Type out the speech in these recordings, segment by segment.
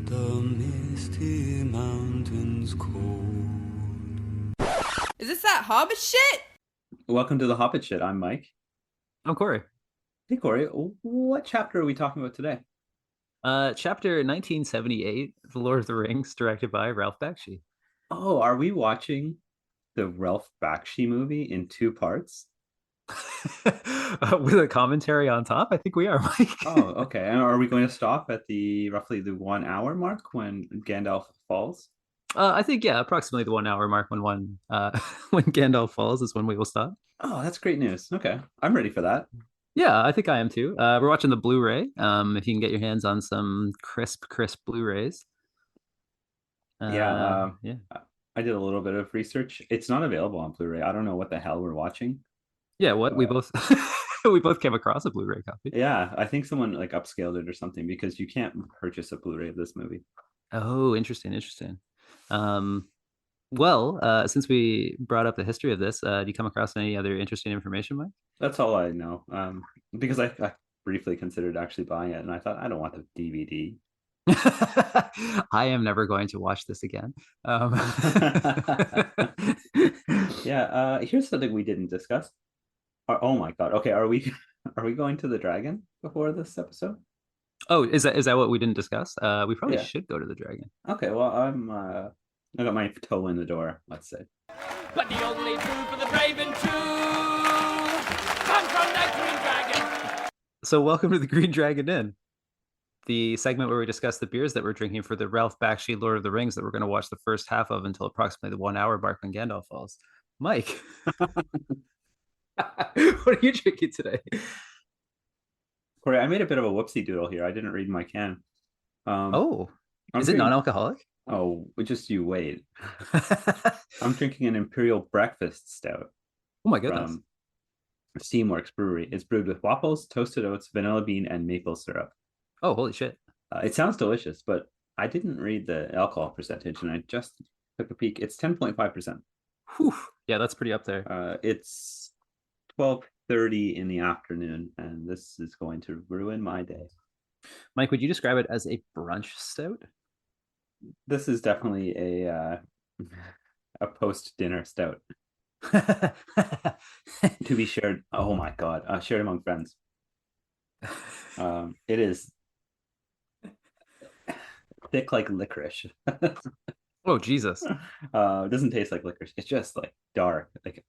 The misty mountains cold. Is this that Hobbit shit? Welcome to the Hobbit Shit. I'm Mike. I'm Corey. Hey, Corey. What chapter are we talking about today? Chapter 1978, The Lord of the Rings, directed by Ralph Bakshi. Oh, are we watching the Ralph Bakshi movie in two parts? With a commentary on top? I think we are, Mike. Oh, okay. And are we going to stop at roughly the 1 hour mark when Gandalf falls? I think, yeah, approximately the 1 hour mark when when Gandalf falls is when we will stop. Oh, that's great news. Okay. I'm ready for that. Yeah, I think I am too. We're watching the Blu-ray. If you can get your hands on some crisp Blu-rays. Yeah. Yeah. I did a little bit of research. It's not available on Blu-ray. I don't know what the hell we're watching. Yeah, what we both we both came across a Blu-ray copy. Yeah, I think someone like upscaled it or something because you can't purchase a Blu-ray of this movie. Oh, interesting. Since we brought up the history of this, do you come across any other interesting information, Mike? That's all I know. Because I briefly considered actually buying it, and I thought I don't want the DVD. I am never going to watch this again. Yeah. Here's something we didn't discuss. Oh my God. Okay. Are we going to the dragon before this episode? Oh, is that what we didn't discuss? We probably Yeah. should go to the dragon. Okay. Well, I got my toe in the door, let's say. But the only food for the brave and true comes from that green dragon. So welcome to the Green Dragon Inn, the segment where we discuss the beers that we're drinking for the Ralph Bakshi Lord of the Rings that we're going to watch the first half of until approximately the 1 hour mark when Gandalf falls. Mike, what are you drinking today? Corey, I made a bit of a whoopsie doodle here. I didn't read my can. Is it non-alcoholic? Oh, just you wait. I'm drinking an Imperial Breakfast Stout. Oh my goodness. From Steamworks Brewery. It's brewed with waffles, toasted oats, vanilla bean, and maple syrup. Oh, holy shit. It sounds delicious, but I didn't read the alcohol percentage, and I just took a peek. It's 10.5%. Whew. Yeah, that's pretty up there. It's 12:30 in the afternoon, and this is going to ruin my day. Mike, would you describe it as a brunch stout? This is definitely a post-dinner stout to be shared. Oh my God, shared among friends. It is thick like licorice. Oh Jesus. It doesn't taste like licorice. It's just like dark, like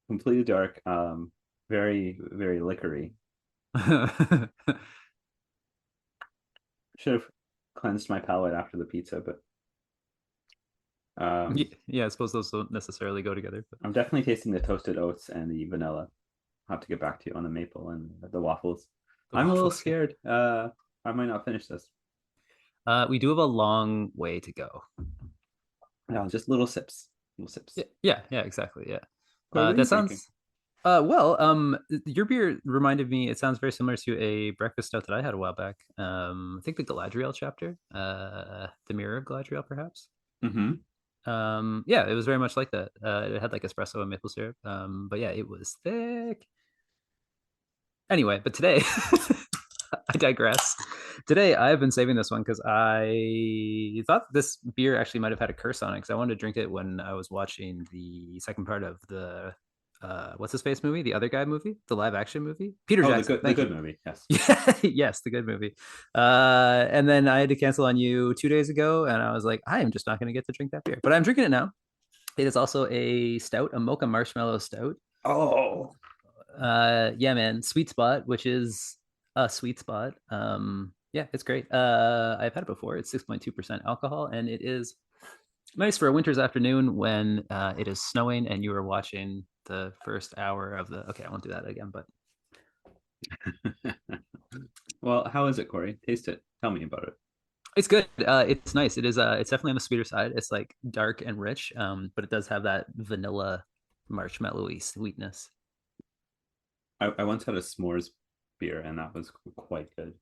completely dark. Very, very liquory. Should have cleansed my palate after the pizza, but yeah, I suppose those don't necessarily go together. But I'm definitely tasting the toasted oats and the vanilla. I'll have to get back to you on the maple and the waffles. I'm a little scared. I might not finish this. We do have a long way to go. No, just little sips. Little sips. Yeah, exactly. Yeah. That sounds your beer reminded me, it sounds very similar to a breakfast stout that I had a while back. I think the Galadriel chapter, the Mirror of Galadriel, perhaps. Mm-hmm. Yeah, it was very much like that. It had like espresso and maple syrup. But yeah, it was thick. Anyway, but today I digress. Today I've been saving this one because I thought this beer actually might have had a curse on it, because I wanted to drink it when I was watching the second part of the what's his face movie, the other guy movie, the live action movie, Peter Jackson. The good movie. Yes. Yes, the good movie. And then I had to cancel on you 2 days ago, and I was like, I am just not going to get to drink that beer, but I'm drinking it now. It is also a stout, a mocha marshmallow stout. Oh. Yeah, man, Sweet Spot, which is a sweet spot. Yeah, it's great. I've had it before. It's 6.2% alcohol, and it is nice for a winter's afternoon when it is snowing and you are watching the first hour of the. Okay, I won't do that again, but. Well, how is it, Corey? Taste it. Tell me about it. It's good. It's nice. It is. It's definitely on the sweeter side. It's like dark and rich, but it does have that vanilla, marshmallowy sweetness. I once had a s'mores beer, and that was quite good.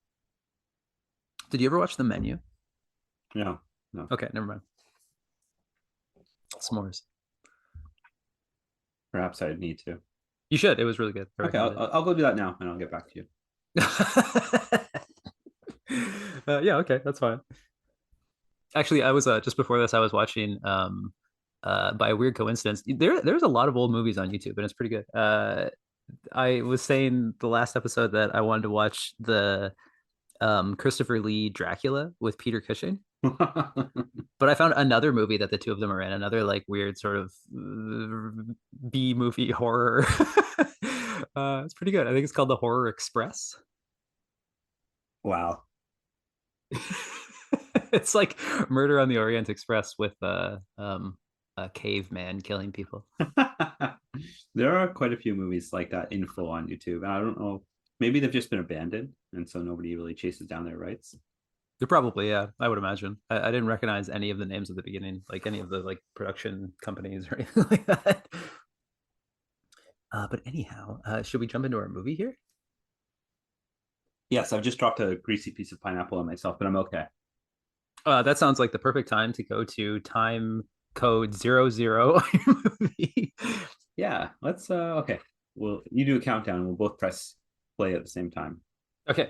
Did you ever watch The Menu? No. Okay, never mind. S'mores. Perhaps I'd need to. You should. It was really good. Okay, I'll go do that now, and I'll get back to you. Yeah, okay, that's fine. Actually, I was just before this, I was watching by a weird coincidence. There's a lot of old movies on YouTube, and it's pretty good. I was saying the last episode that I wanted to watch the Christopher Lee Dracula with Peter Cushing, but I found another movie that the two of them are in, another like weird sort of B movie horror. It's pretty good. I think it's called The Horror Express. Wow. It's like Murder on the Orient Express with a caveman killing people. There are quite a few movies like that in full on YouTube. And I don't know, maybe they've just been abandoned, and so nobody really chases down their rights. They're probably, yeah, I would imagine. I didn't recognize any of the names at the beginning, like any of the like production companies or anything like that. But anyhow, should we jump into our movie here? Yes, I've just dropped a greasy piece of pineapple on myself, but I'm okay. That sounds like the perfect time to go to time code 00 on your movie. Yeah, let's okay. You do a countdown and we'll both press play at the same time. Okay.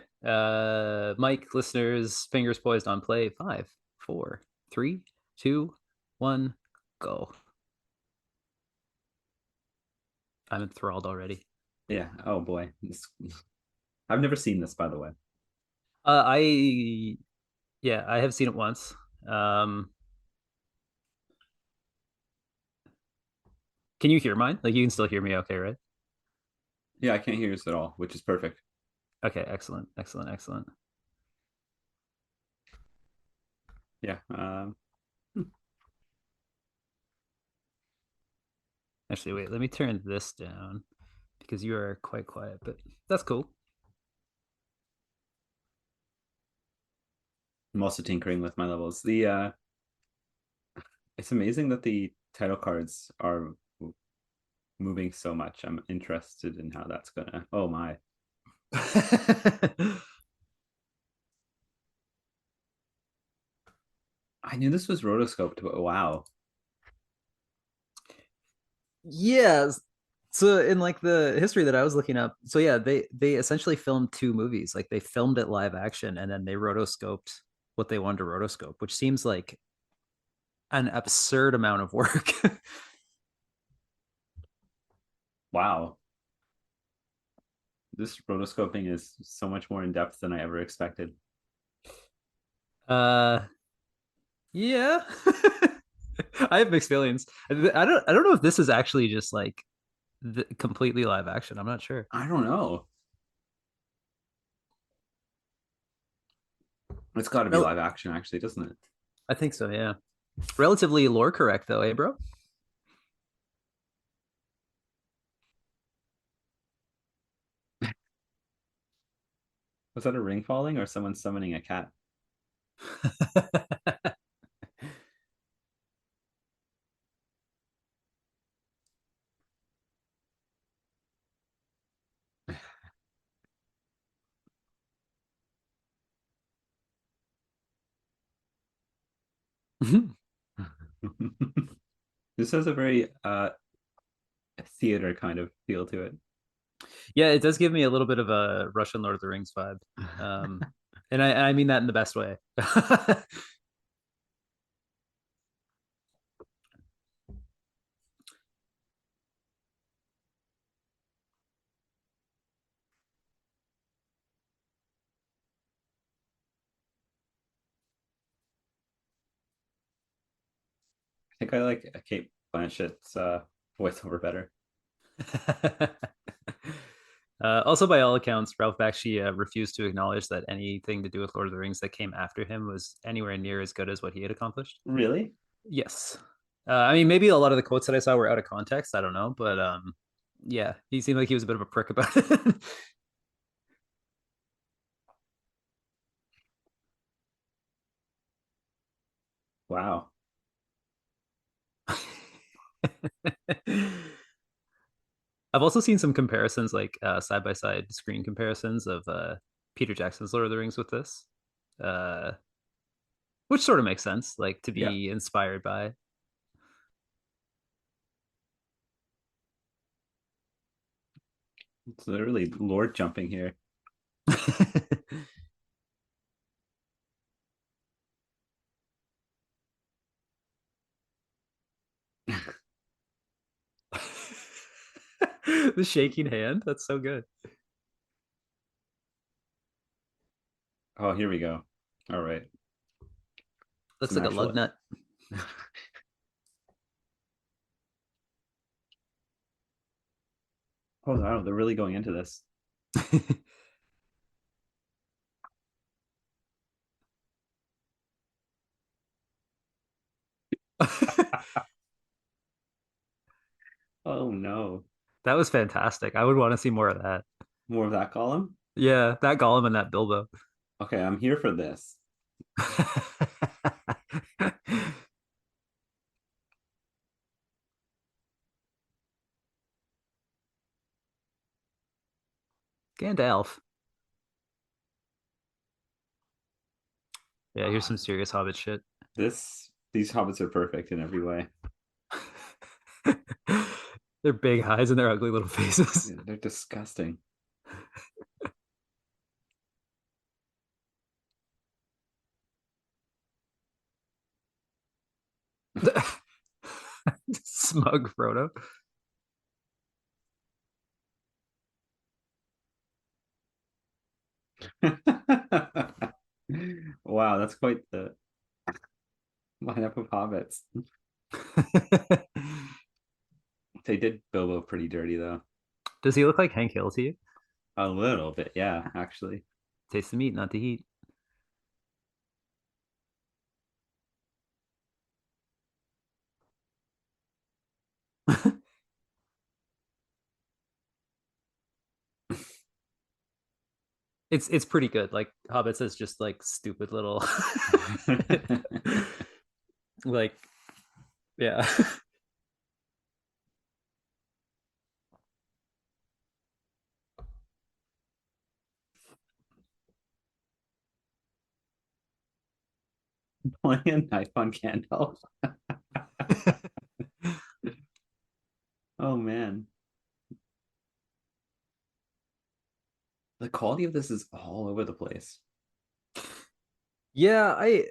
Mike, listeners, fingers poised on play. 5, 4, 3, 2, 1, go. I'm enthralled already. Yeah. Oh boy. I've never seen this, by the way. I have seen it once. Can you hear mine? Like you can still hear me okay, right? Yeah, I can't hear this at all, which is perfect. Okay, excellent, excellent, excellent. Yeah. Actually, wait, let me turn this down because you are quite quiet, but that's cool. I'm also tinkering with my levels. It's amazing that the title cards are moving so much. I'm interested in how that's gonna. Oh my. I knew this was rotoscoped, but wow. Yeah. So in like the history that I was looking up, so yeah, they essentially filmed two movies. Like they filmed it live action and then they rotoscoped what they wanted to rotoscope, which seems like an absurd amount of work. Wow. This rotoscoping is so much more in depth than I ever expected. Yeah. I have mixed feelings. I don't know if this is actually just like completely live action. I'm not sure. I don't know. It's got to be live action, actually, doesn't it? I think so, yeah. Relatively lore correct though, eh, bro? Was that a ring falling or someone summoning a cat? This has a very theater kind of feel to it. Yeah, it does give me a little bit of a Russian Lord of the Rings vibe. And I mean that in the best way. I think I like Kate Blanchett's voiceover better. Also, by all accounts, Ralph Bakshi refused to acknowledge that anything to do with Lord of the Rings that came after him was anywhere near as good as what he had accomplished. Really? Yes. I mean, maybe a lot of the quotes that I saw were out of context. I don't know, but yeah, he seemed like he was a bit of a prick about it. Wow. I've also seen some comparisons, like side by side screen comparisons of Peter Jackson's Lord of the Rings with this, uh, which sort of makes sense, like to be inspired by. It's literally lord jumping here. The shaking hand. That's so good. Oh, here we go. All right. Looks Some like a actual- lug nut. Oh wow, they're really going into this. Oh no. That was fantastic. I would want to see more of that. More of that column? Yeah, that Gollum and that Bilbo. Okay, I'm here for this. Gandalf. Yeah, here's some serious Hobbit shit. These hobbits are perfect in every way. Their big eyes and their ugly little faces. Yeah, they're disgusting. Smug Frodo. Wow, that's quite the lineup of hobbits. They did Bilbo pretty dirty though. Does he look like Hank Hill to you? A little bit, yeah, actually. Taste the meat, not the heat. It's pretty good. Like Hobbits is just like stupid little like yeah. Pulling a knife on Gandalf. Oh man. The quality of this is all over the place. Yeah, I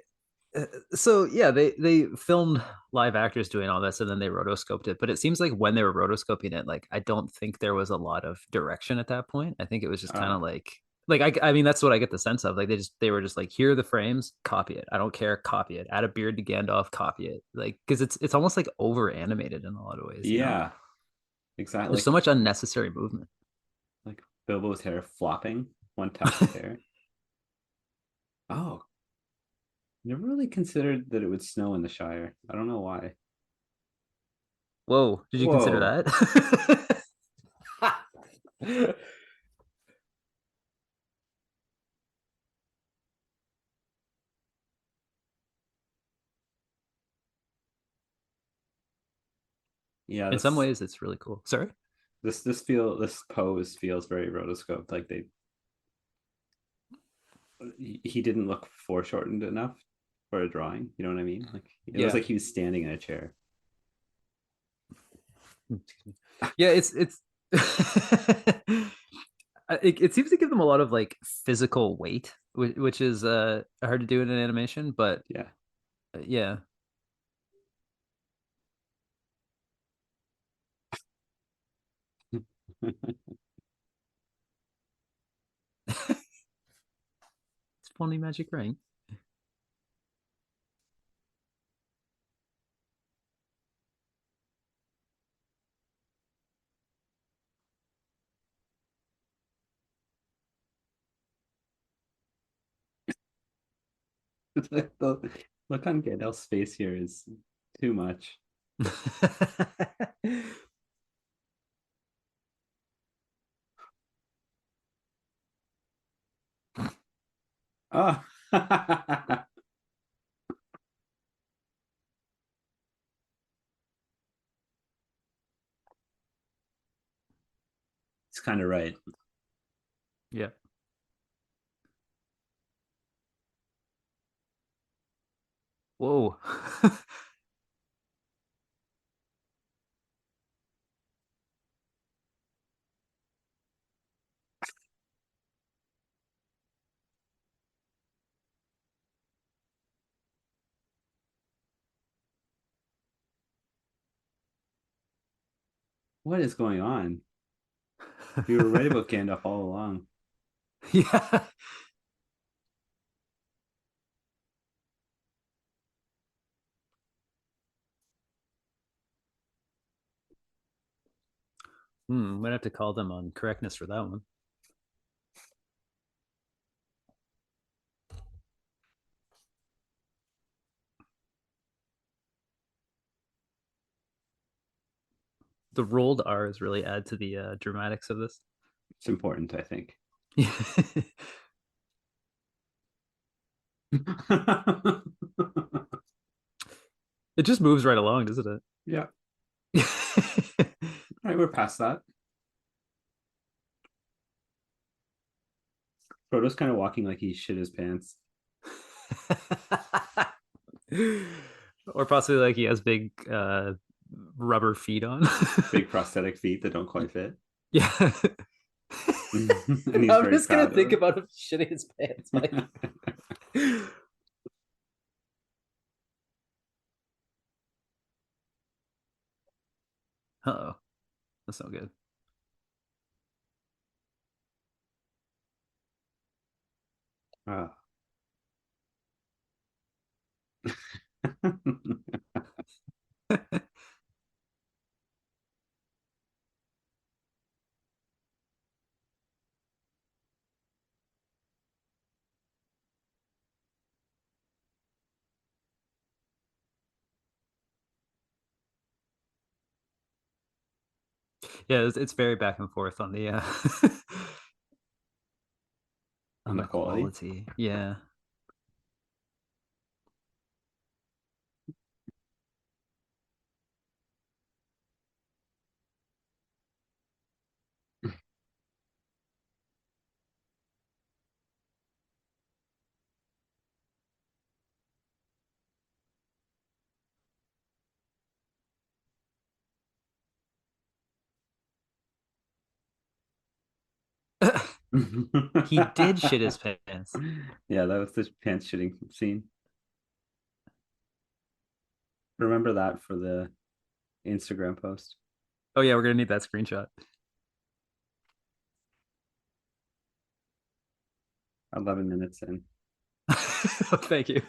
so yeah, they filmed live actors doing all this and then they rotoscoped it. But it seems like when they were rotoscoping it, like I don't think there was a lot of direction at that point. I think it was just kind of like I mean that's what I get the sense of. Like they were just like, here are the frames, copy it. I don't care, copy it. Add a beard to Gandalf, copy it. Like because it's almost like over animated in a lot of ways. You know? Yeah, exactly. There's so much unnecessary movement. Like Bilbo's hair flopping, one tuft of hair. Oh, never really considered that it would snow in the Shire. I don't know why. Whoa, did you consider Whoa. that? Yeah, In some ways, it's really cool. Sorry. this pose feels very rotoscoped. Like he didn't look foreshortened enough for a drawing. You know what I mean? Like it was Yeah. like he was standing in a chair. Yeah, it's it seems to give them a lot of like physical weight, which is hard to do in an animation, but Yeah. yeah. It's funny magic ring. The look on Gandalf's face here is too much. Oh. It's kind of right. Yeah. Whoa. What is going on? You were right about Gandalf all along. Yeah. Might have to call them on correctness for that one. The rolled R's really add to the dramatics of this. It's important, I think. It just moves right along, doesn't Yeah. it? All right, we're past that. Frodo's kind of walking like he shit his pants. Or possibly like he has big rubber feet on. Big prosthetic feet that don't quite fit. Yeah. And he's I'm very just gonna proud of think it. about him shitting his pants, Mike. Uh-oh. That's not good. Ah. Yeah, it's very back and forth on the On the quality. quality. Yeah. He did shit his pants. Yeah, that was the pants shitting scene. Remember that for the Instagram post. Oh yeah, we're gonna need that screenshot. 11 minutes in. Thank you.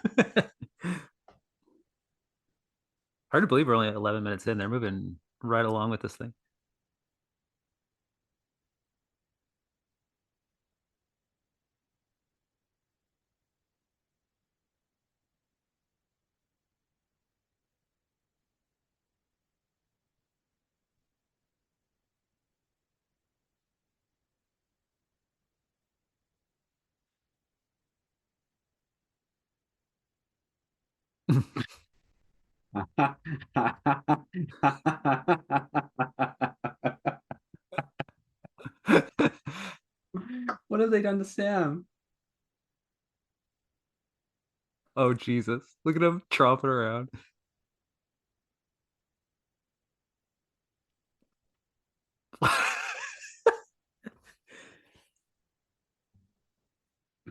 Hard to believe we're only at 11 minutes in. They're moving right along with this thing. What have they done to Sam? Oh Jesus. Look at him tromping around.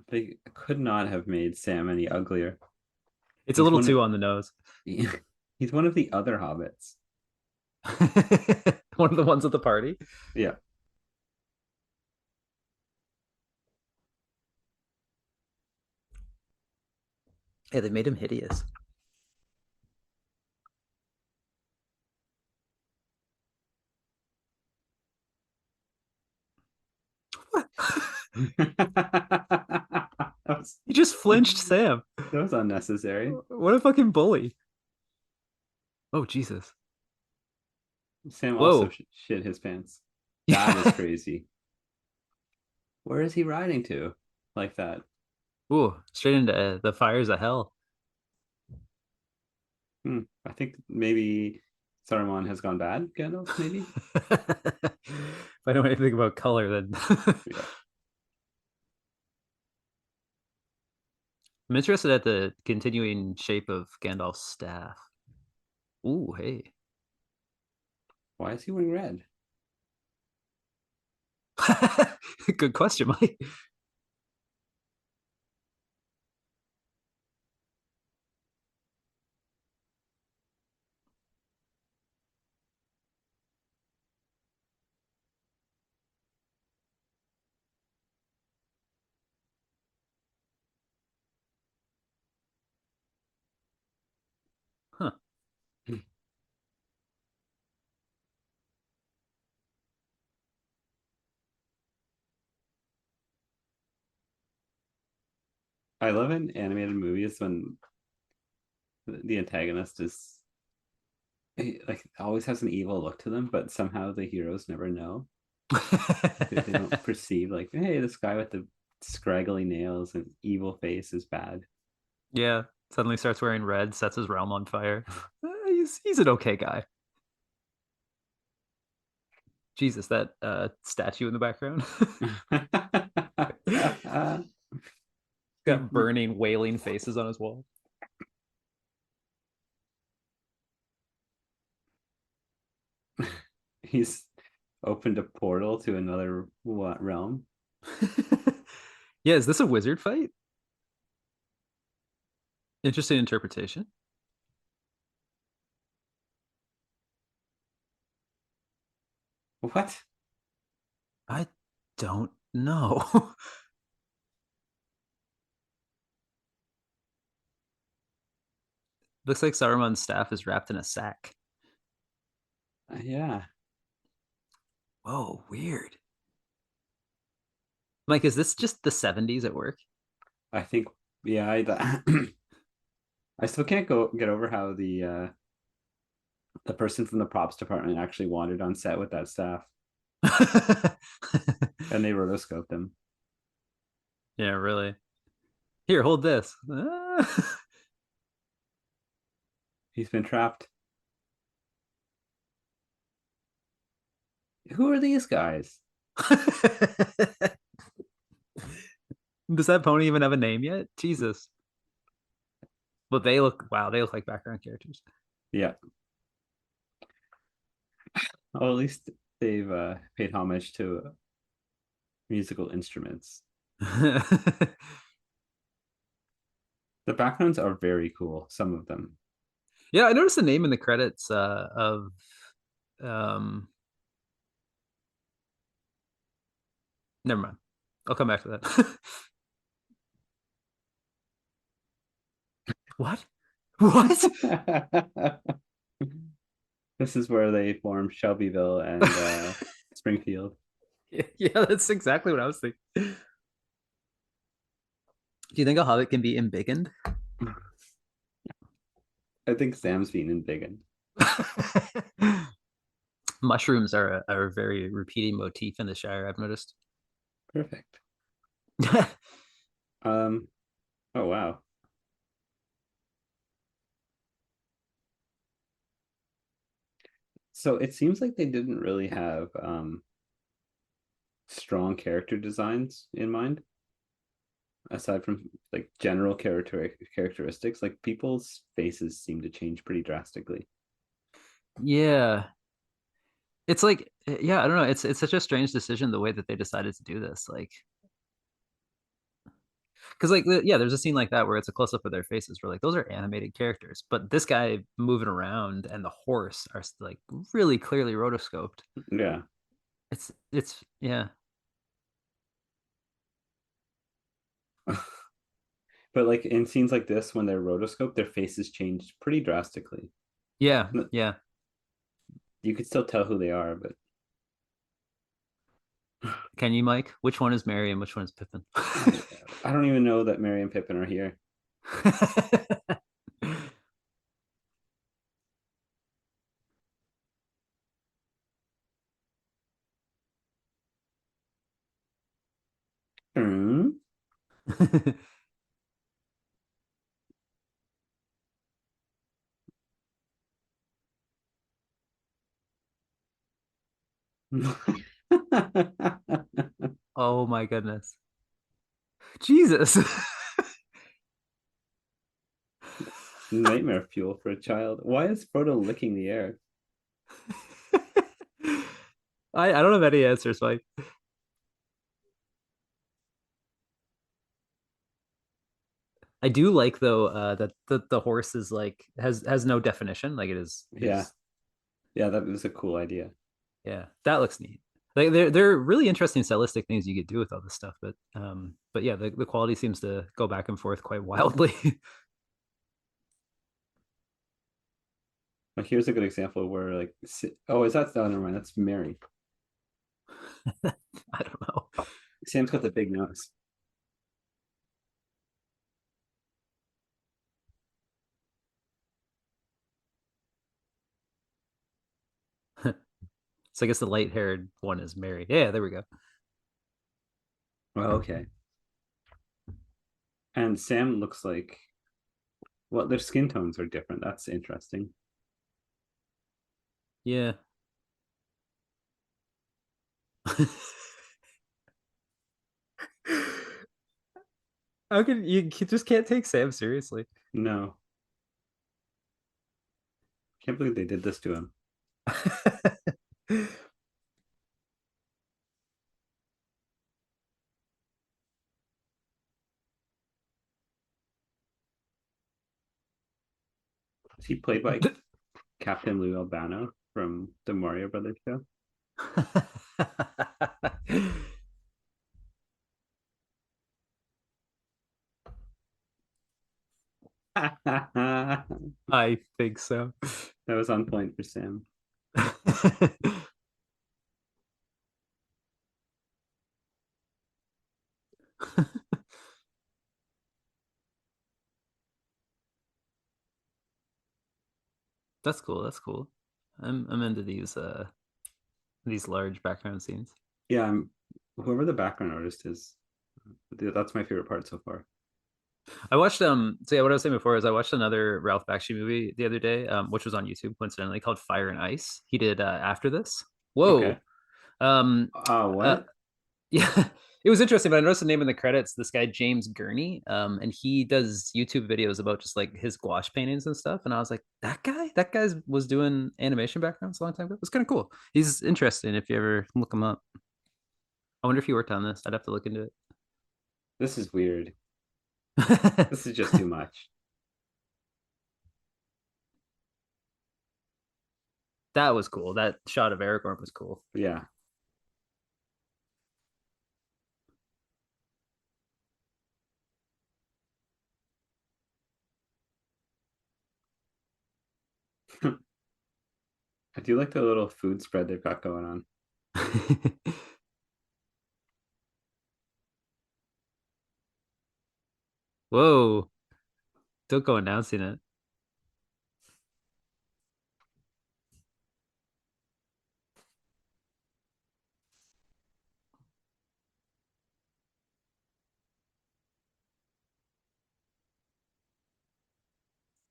They could not have made Sam any uglier. It's a He's little one too of, on the nose. he's one of the other hobbits. One of the ones at the party. Yeah. Yeah, they made him hideous. that, was, He just flinched Sam. that was unnecessary. What a fucking bully. Oh Jesus. Sam also Whoa. shit his pants. Yeah. That is crazy. Where is he riding to like that? Ooh, straight into the fires of hell. I think maybe Saruman has gone bad, Gandalf, maybe? If I know anything about color, then Yeah. I'm interested at the continuing shape of Gandalf's staff. Ooh, hey. Why is he wearing red? Good question, Mike. I love in animated movies when the antagonist is like always has an evil look to them, but somehow the heroes never know. They don't perceive like, hey, this guy with the scraggly nails and evil face is bad. Yeah, suddenly starts wearing red, sets his realm on fire. He's an okay guy. Jesus, that statue in the background. Got burning, wailing faces on his wall. He's opened a portal to another realm. Yeah, is this a wizard fight? Interesting interpretation. What? I don't know. Looks like Saruman's staff is wrapped in a sack. Yeah. Whoa, weird. Mike, is this just the 70s at work? I think, yeah, I still can't get over how the person from the props department actually wandered on set with that staff and they rotoscoped him. Yeah, really. Here, hold this. He's been trapped. Who are these guys? Does that pony even have a name yet? Jesus. But they look, wow, they look like background characters. Yeah. Oh, at least they've paid homage to musical instruments. The backgrounds are very cool, some of them. Yeah, I noticed the name in the credits of um never mind. I'll come back to that. What? What? This is where they formed Shelbyville and Springfield. Yeah, that's exactly what I was thinking. Do you think a hobbit can be embiggened? I think Sam's being embiggened. Mushrooms are a very repeating motif in the Shire, I've noticed. Perfect. Oh wow. So it seems like they didn't really have strong character designs in mind, aside from like general characteristics. Like people's faces seem to change pretty drastically. Yeah. It's like, yeah, I don't know. It's such a strange decision the way that they decided to do this. Like, because like yeah, there's a scene like that where it's a close up of their faces. Where like those are animated characters, but this guy moving around and the horse are like really clearly rotoscoped. Yeah. It's yeah. But like in scenes like this, when they're rotoscoped, their faces change pretty drastically. Yeah, yeah. You could still tell who they are, but Can you, Mike? Which one is Merry and which one is Pippin? I don't even know that Merry and Pippin are here. Hmm? Oh my goodness. Jesus. Nightmare fuel for a child. Why is Frodo licking the air? I don't have any answers, Mike. I do like though that the horse is like has no definition. Like it is. Yeah. Yeah, that was a cool idea. Yeah, that looks neat. Like they're really interesting stylistic things you could do with all this stuff, but yeah, the quality seems to go back and forth quite wildly. Like here's a good example where like, oh, is that, oh, never mind, that's Merry. I don't know. Sam's got the big nose. So I guess the light-haired one is Mary. Yeah, there we go. Oh, okay. And Sam looks like, well, their skin tones are different. That's interesting. Yeah. How can you just can't take Sam seriously? No, can't believe they did this to him. Is he played by Captain Lou Albano from the Mario Brothers show? That I think so. was on point for Sam. That's cool. That's cool. I'm into these large background scenes. Yeah, whoever the background artist is, that's my favorite part so far. I watched so yeah, what I was saying before is I watched another Ralph Bakshi movie the other day, which was on YouTube coincidentally called Fire and Ice. He did After This. Whoa. Okay. Oh, What? yeah, it was interesting, but I noticed the name in the credits, this guy James Gurney, and he does YouTube videos about just like his gouache paintings and stuff. And I was like, that guy was doing animation backgrounds a long time ago. It was kind of cool. He's interesting if you ever look him up. I wonder if he worked on this. I'd have to look into This is weird. it. This is just too much. That was cool. That shot of Aragorn was cool. Yeah. I do like the little food spread they've got going on. Whoa. Don't go announcing it.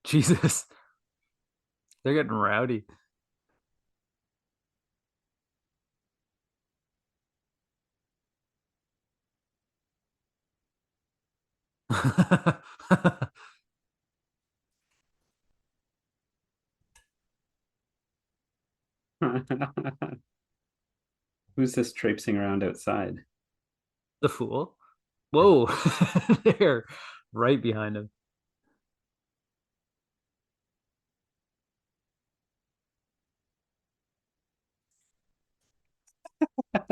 Jesus. They're getting rowdy. Who's this traipsing around outside? The fool. Whoa. They're right behind him.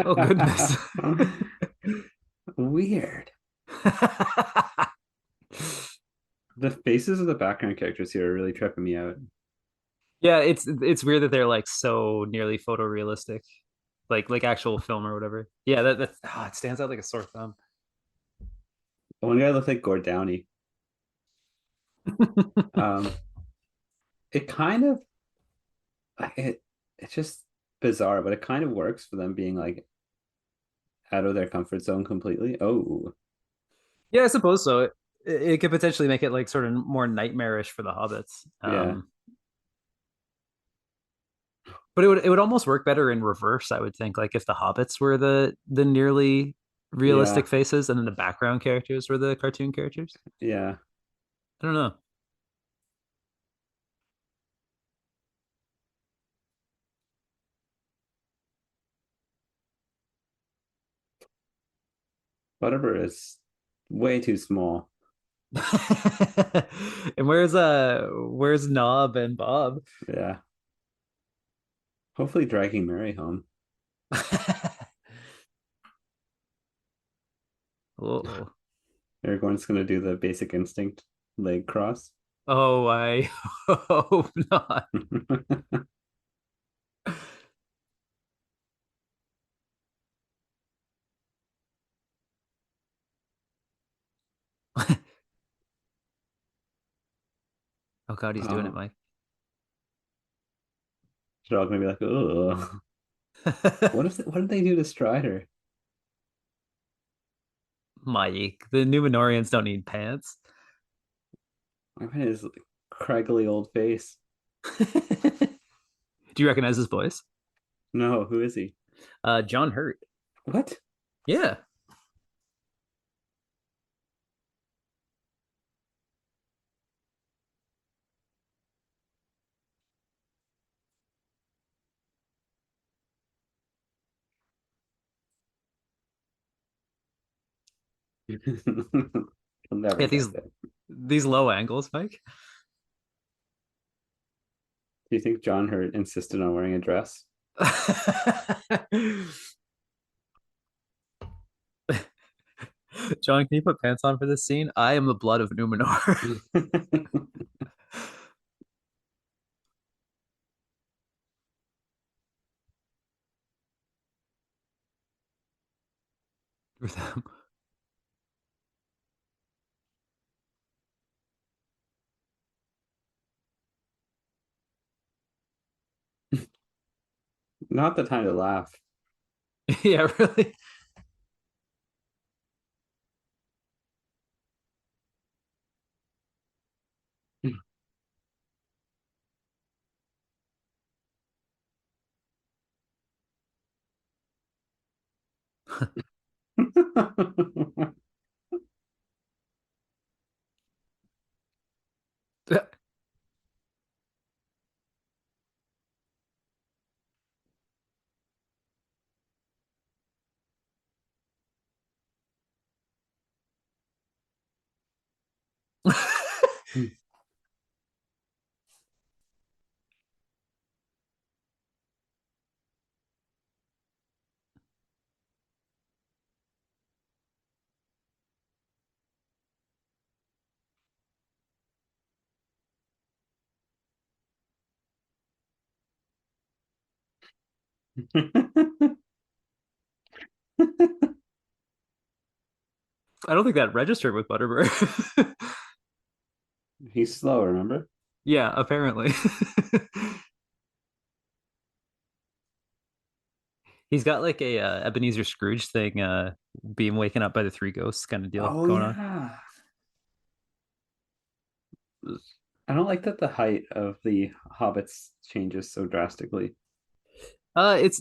Oh goodness. Weird. The faces of the background characters here are really tripping me out. Yeah, it's weird that they're like so nearly photorealistic. Like actual film or whatever. Yeah, that it stands out like a sore thumb. One guy looked like Gord Downey. Um, it kind of it's just bizarre, but it kind of works for them being like out of their comfort zone completely. Oh, Yeah, I suppose so. It could potentially make it like sort of more nightmarish for the hobbits. Yeah. But it would almost work better in reverse, I would think. Like if the hobbits were the nearly realistic Yeah. faces and then the background characters were the cartoon characters. Yeah. I don't know. Whatever is way too small. And where's Knob and Bob? Yeah. Hopefully dragging Mary home. Oh, Aragorn's gonna do the basic instinct leg cross. oh, I hope not. Oh God, he's doing it, Oh, Mike. they're all gonna be like, oh. What did they do to Strider? Mike, the Numenorians don't need pants. I mean, his craggly old face. Do you recognize his voice? No, who is he? John Hurt. What? Yeah. He'll never Yeah, get there. these low angles, Mike. Do you think John Hurt insisted on wearing a dress? John, can you put pants on for this scene? I am the blood of Numenor. For them. Not the time to laugh. Yeah, really. I don't think that registered with Butterbur. He's slow, remember? Yeah, apparently. He's got like a Ebenezer Scrooge thing, being waken up by the three ghosts kind of deal Oh going on. yeah. I don't like that the height of the hobbits changes so drastically. It's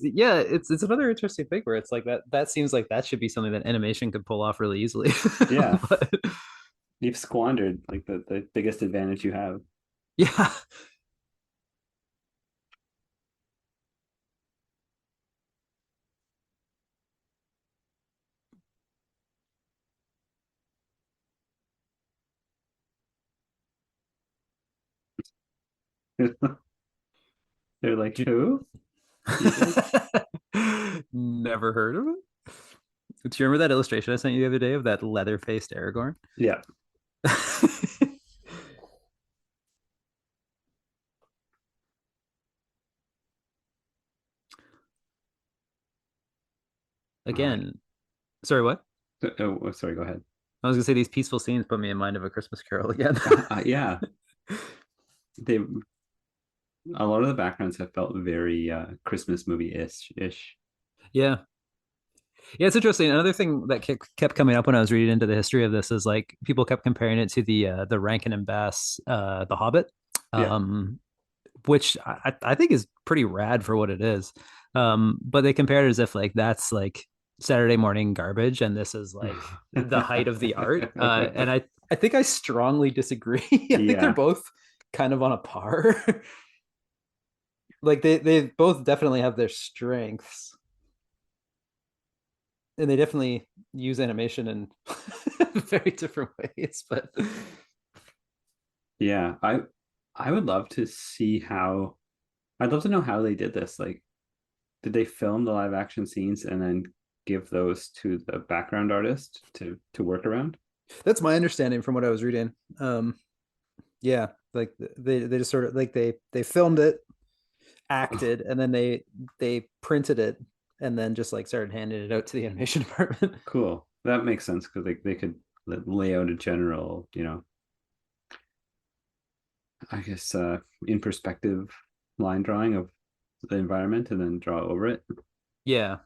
another interesting thing where it's like that seems like that should be something that animation could pull off really easily. Yeah. But, You've squandered like the biggest advantage you have. yeah. They're like, who? Never heard of it. Do you remember that illustration I sent you the other day of that leather-faced Aragorn? Yeah. Again, sorry, what? Oh, sorry, go ahead. I was gonna say these peaceful scenes put me in mind of A Christmas Carol again. Yeah. They a lot of the backgrounds have felt very Christmas movie-ish. Yeah. Yeah, it's interesting. Another thing that kept coming up when I was reading into the history of this is like people kept comparing it to the Rankin and Bass The Hobbit, Yeah. which I think is pretty rad for what it is. But they compared it as if like that's like Saturday morning garbage, and this is like the height of the art. And I think I strongly disagree. I think Yeah. they're both kind of on a par. Like they both definitely have their strengths. And they definitely use animation in very different ways, but Yeah, I would love to see how I'd love to know how they did this. Like, did they film the live action scenes and then give those to the background artist to work around? that's my understanding from what I was reading. Yeah, like they just sort of like they filmed it, acted, and then they printed it and then just like started handing it out to the animation department. Cool. That makes sense because they could lay out a general, I guess in perspective line drawing of the environment and then draw over it. Yeah.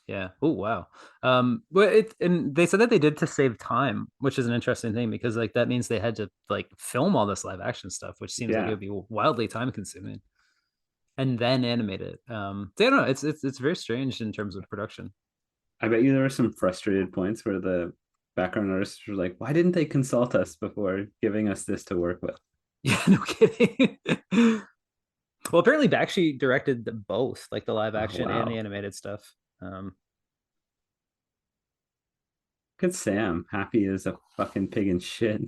Yeah. Oh wow. But it and they said that they did to save time, which is an interesting thing because like that means they had to like film all this live action stuff, which seems like it Yeah. would be wildly time consuming, and then animate it. So I don't know. It's very strange in terms of production. I bet you there were some frustrated points where the background artists were like, why didn't they consult us before giving us this to work with? Yeah, no kidding. Well, apparently Bakshi directed both, like the live Oh, action and the wow. animated stuff. Look at Sam, happy as a fucking pig in shit.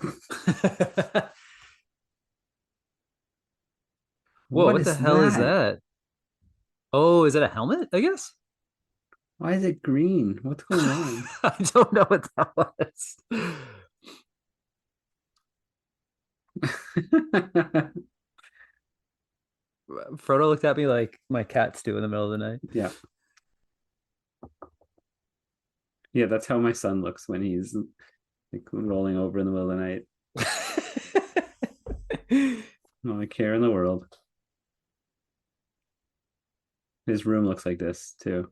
Whoa, What what the is hell is that? that? Oh, is that a helmet? I guess. Why is it green? What's going on? I don't know what that was. Frodo looked at me like my cats do in the middle of the night. Yeah. Yeah, that's how my son looks when he's like rolling over in the middle of the night. Not a care in the world. His room looks like this too.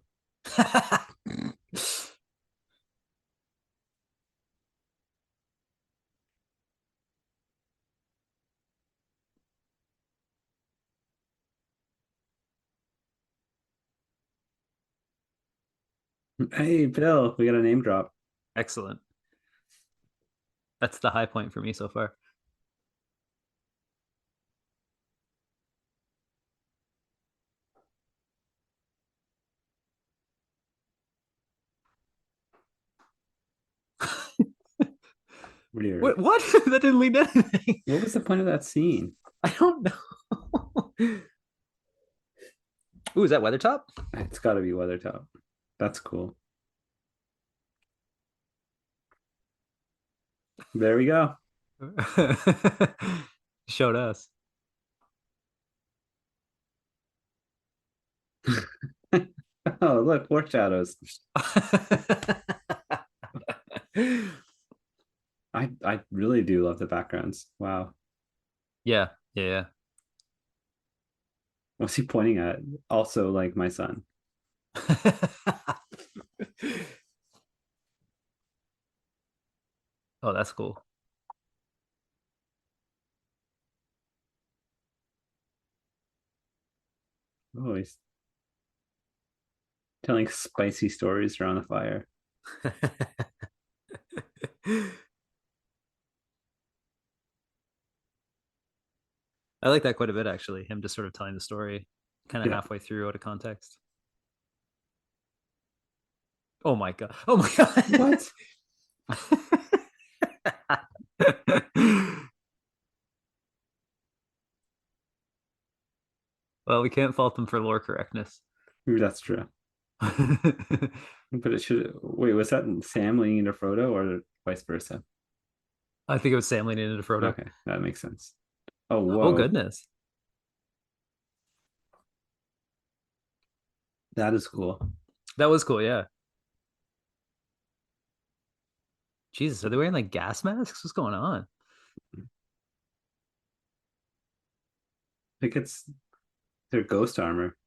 Hey, Bill, we got a name drop. Excellent. That's the high point for me so far. Weird. What? That didn't lead to anything. What was the point of that scene? I don't know. Ooh, is that Weathertop? It's got to be Weathertop. That's cool. There we go. Showed us. Oh, look, foreshadows. I really do love the backgrounds. Wow. Yeah, yeah, What's he pointing at? Also, like my son. yeah. Oh, that's cool. Oh, he's telling spicy stories around the fire. I like that quite a bit, actually. Him just sort of telling the story, kind of Yeah. halfway through out of context. Oh my god! Oh my god! What? Well, we can't fault them for lore correctness. Ooh, that's true. But it should. Wait, was that Sam leaning into Frodo or vice versa? I think it was Sam leaning into Frodo. Okay, that makes sense. Oh, Oh whoa. goodness! That is cool. That was cool. Yeah. Jesus, are they wearing like gas masks? What's going on? I think it's their ghost armor.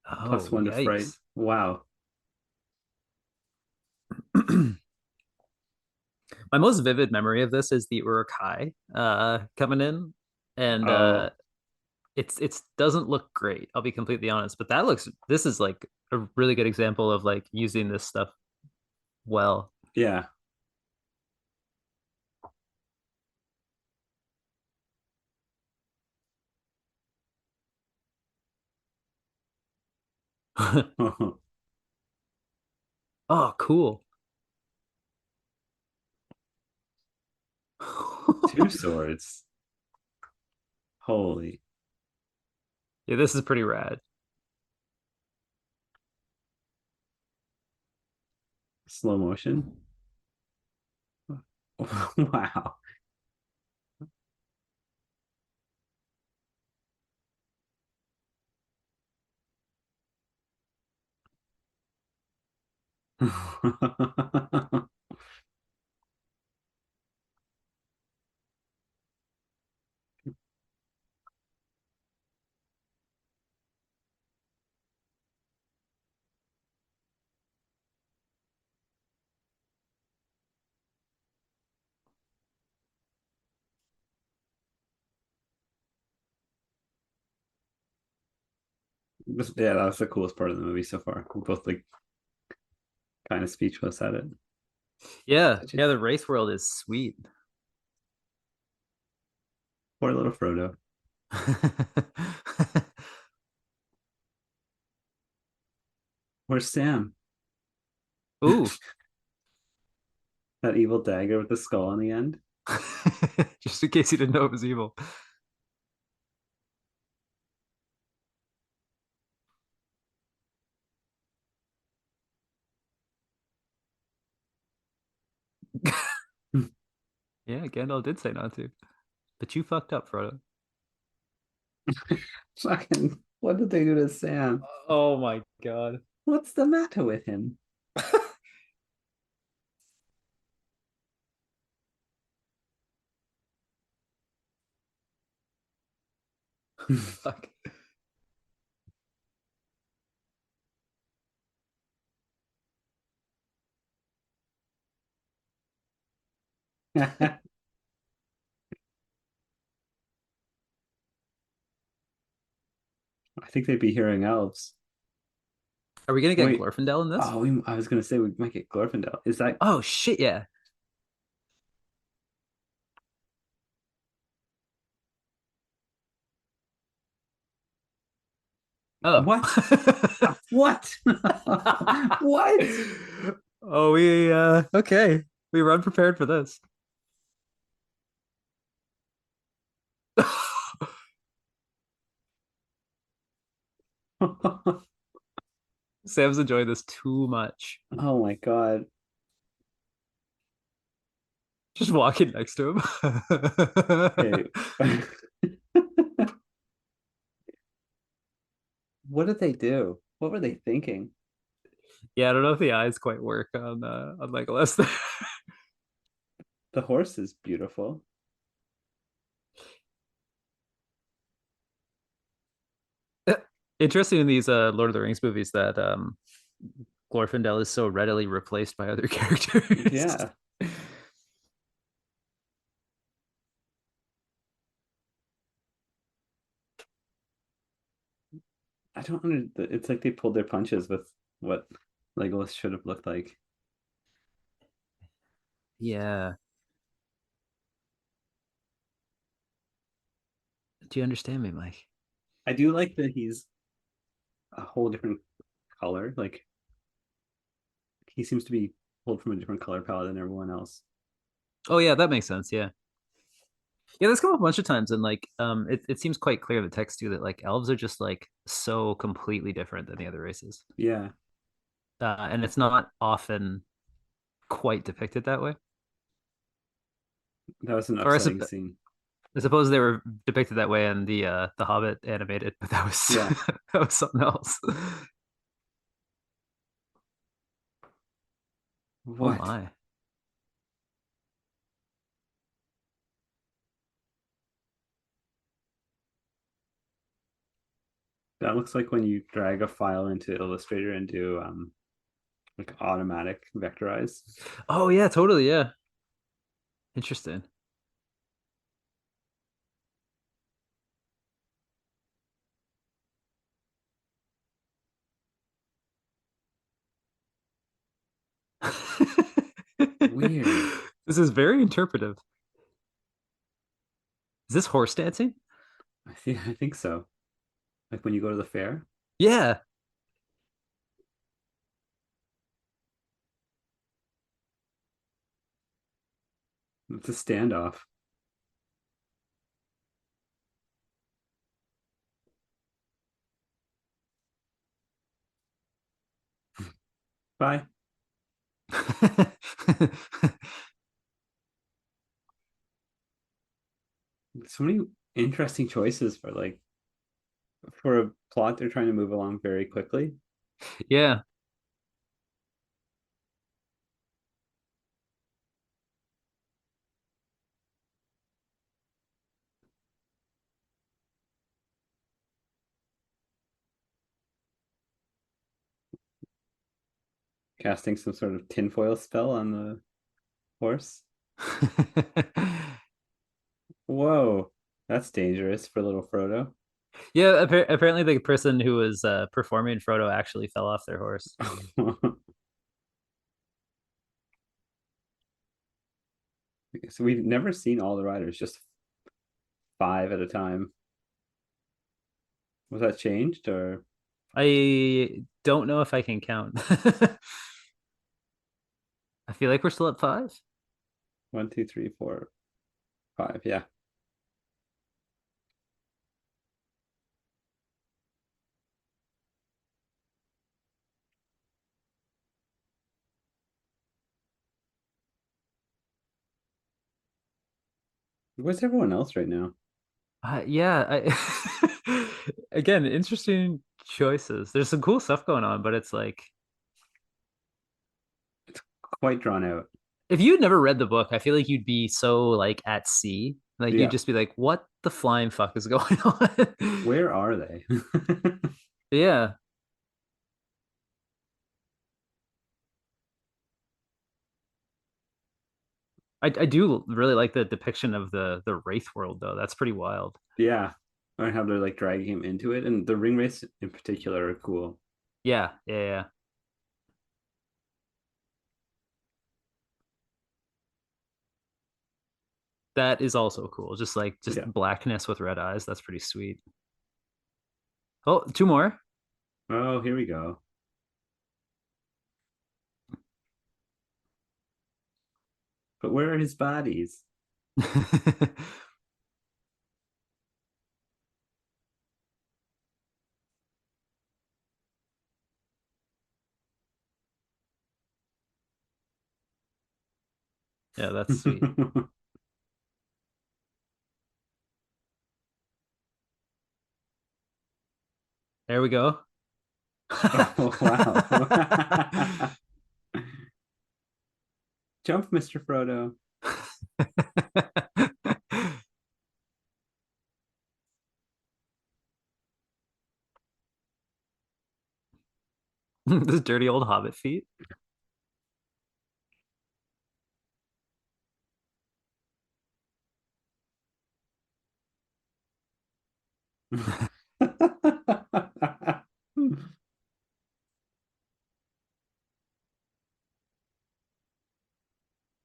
Oh, +1 to fright. yikes! Wow. My most vivid memory of this is the Uruk-hai coming in, and Oh, it's doesn't look great. I'll be completely honest, but this is like a really good example of like using this stuff well. yeah. Oh, cool. Two swords. Holy. Yeah, this is pretty rad. Slow motion. Wow. Yeah, that was the coolest part of the movie so far. We're both like kind of speechless at it. Yeah, Such a yeah, the race world is sweet. poor little Frodo. Where's Sam? Ooh. That evil dagger with the skull on the end. Just in case you didn't know it was evil. Yeah, Gandalf did say not to. But you fucked up, Frodo. Fucking, what did they do to Sam? Oh my god. What's the matter with him? Fuck. I think they'd be hearing elves. Are we gonna get Wait, Glorfindel in this? oh, I was gonna say we might get Glorfindel. Is that Oh shit, yeah. Oh. what? What? What? Oh, we okay. We were unprepared for this. Sam's enjoying this too much. Oh my god. Just walking next to him. Okay. What did they do? What were they thinking? Yeah, I don't know if the eyes quite work on Legolas there. The horse is beautiful. Interesting in these Lord of the Rings movies that Glorfindel is so readily replaced by other characters. Yeah. I don't under it's like they pulled their punches with what Legolas should have looked like. Yeah. Do you understand me, Mike? I do like that he's a whole different color. Like he seems to be pulled from a different color palette than everyone else. Oh yeah, that makes sense. Yeah. Yeah, that's come up a bunch of times, and like it seems quite clear in the text too that like elves are just like so completely different than the other races. Yeah. And it's not often quite depicted that way. That was an Or upsetting scene. I suppose they were depicted that way in the Hobbit animated, but that was Yeah. that was something else. Oh What? my. That looks like when you drag a file into Illustrator and do like automatic vectorize. Oh yeah, totally, yeah. Interesting. Weird. This is very interpretive. Is this horse dancing? I think so. Like when you go to the fair. Yeah. It's a standoff. Bye. So many interesting choices for like for a plot they're trying to move along very quickly. Yeah. Casting some sort of tinfoil spell on the horse. Whoa, that's dangerous for little Frodo. Yeah, apparently the person who was performing Frodo actually fell off their horse. So we've never seen all the riders, just 5 at a time. Was that changed or I don't know if I can count. I feel like we're still at 5. 1, 2, 3, 4, 5? Yeah. Where's everyone else right now? Yeah, again, interesting choices. There's some cool stuff going on, but it's like Quite drawn out. if you'd never read the book, I feel like you'd be so like at sea. Like Yeah. you'd just be like, what the flying fuck is going on? Where are they? Yeah. I do really like the depiction of the Wraith world though. That's pretty wild. Yeah. Or how they're like dragging him into it. And the ring race in particular are cool. Yeah, yeah, yeah. That is also cool. Just like just Yeah. blackness with red eyes. That's pretty sweet. Oh, 2 more. Oh, here we go. But where are his bodies? Yeah, that's sweet. There we go. Oh, wow. Jump, Mr. Frodo. Those dirty old hobbit feet.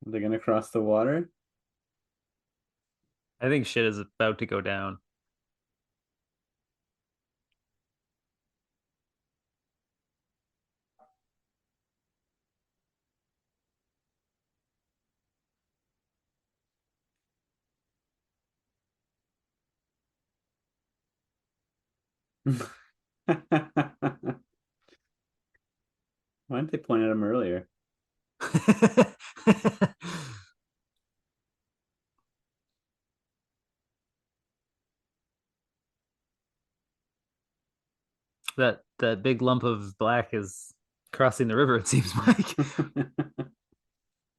They're gonna cross the water. I think shit is about to go down. Why didn't they point at him earlier? That big lump of black is crossing the river, it seems like.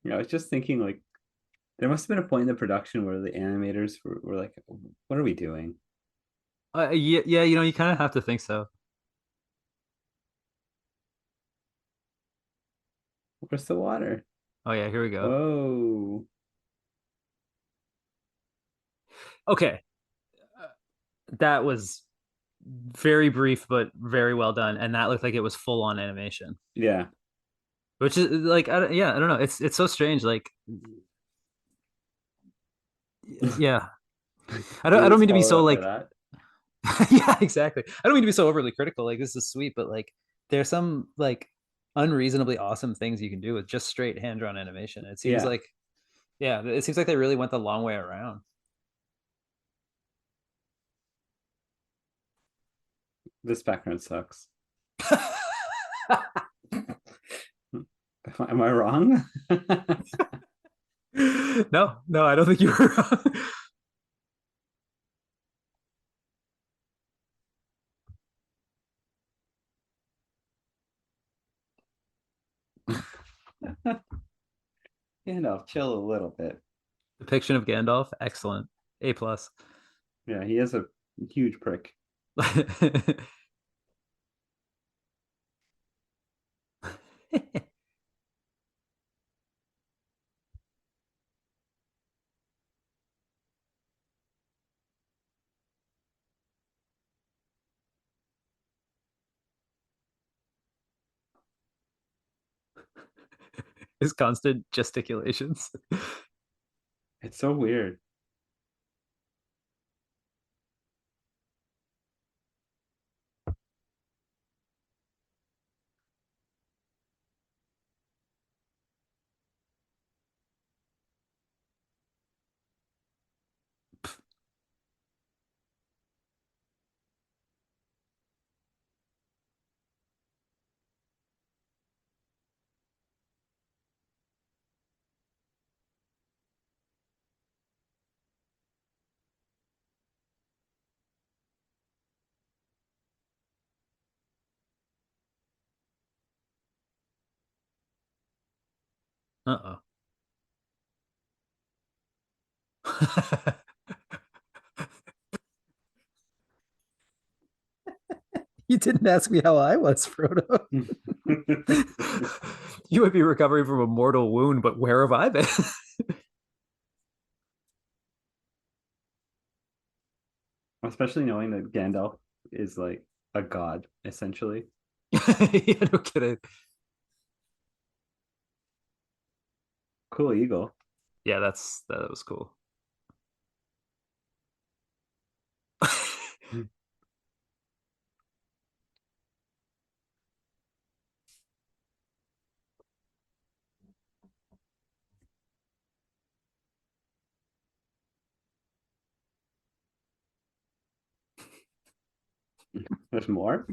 Yeah, I was just thinking like there must have been a point in the production where the animators were like, what are we doing? Yeah, yeah, you know, you kind of have to think so. Where's the water? Oh yeah, here we go. Whoa. Okay, that was very brief but very well done, and that looked like it was full on animation, Yeah. which is like, yeah, I don't know. It's so strange. Like, yeah, I It don't was mean to be followed so up by like, that. yeah, exactly. I don't mean to be so overly critical. Like, this is sweet, but like, there's some like unreasonably awesome things you can do with just straight hand drawn animation. It seems Yeah. like, yeah, it seems like they really went the long way around. This background sucks. Am I wrong? No, no, I don't think you were wrong. Gandalf, chill a little bit. Depiction of Gandalf, excellent. A plus. Yeah, he is a huge prick. his constant gesticulations. It's so weird. Uh-oh. You didn't ask me how I was, Frodo. You might be recovering from a mortal wound, but where have I been? Especially knowing that Gandalf is like a god, essentially. Yeah, no kidding. Cool eagle. Yeah, that was cool. There's more.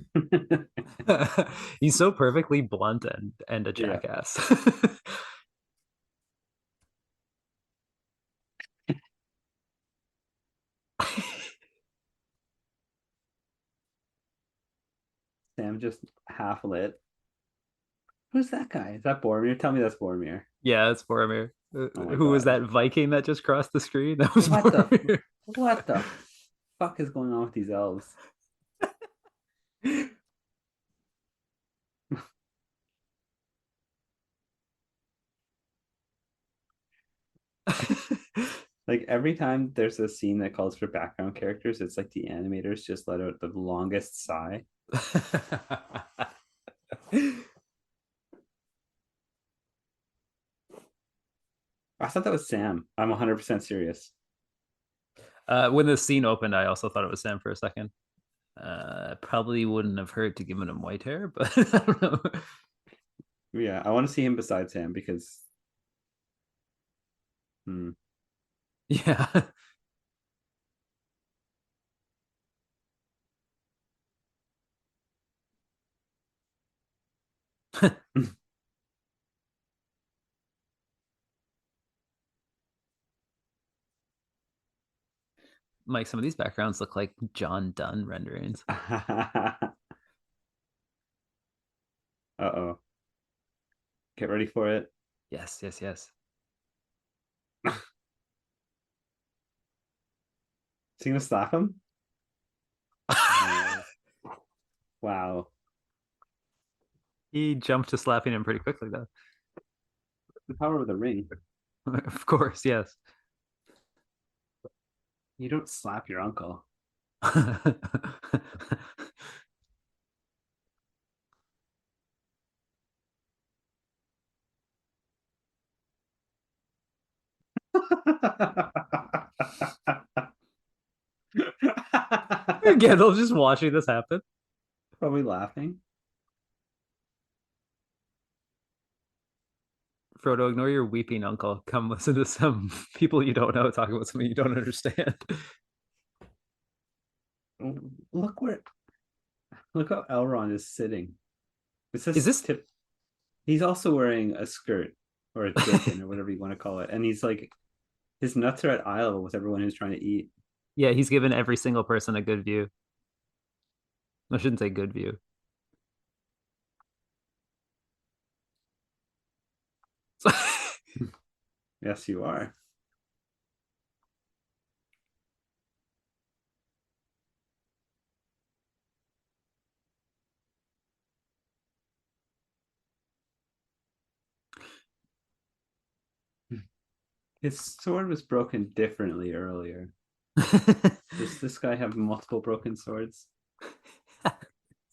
He's so perfectly blunt and a Yeah. jackass. Sam just half lit. Who's that guy? Is that Boromir? Tell me that's Boromir. Yeah, it's Boromir. Oh my Who was God. that Viking that just crossed the screen? That was What Boromir. the what the fuck is going on with these elves? Like every time there's a scene that calls for background characters, it's like the animators just let out the longest sigh. I thought that was Sam. I'm 100% serious. When the scene opened, I also thought it was Sam for a second. Probably wouldn't have hurt to give him white hair, but I don't know. Yeah, I want to see him beside Sam because Yeah. Mike, some of these backgrounds look like John Dunn renderings. Uh-oh. Get ready for it. Yes, yes, yes. Is he gonna slap him? Wow. He jumped to slapping him pretty quickly, though. The power of the ring. Of course, yes. You don't slap your uncle. Gandalf just watching this happen. Probably laughing. Frodo, ignore your weeping uncle. Come listen to some people you don't know talk about something you don't understand. Look how Elrond is sitting. Is this tip? He's also wearing a skirt or a jerkin or whatever you want to call it, and he's like, his nuts are at eye level with everyone who's trying to eat. Yeah, he's given every single person a good view. I shouldn't say good view. Yes, you are. His sword was broken differently earlier. Does this guy have multiple broken swords?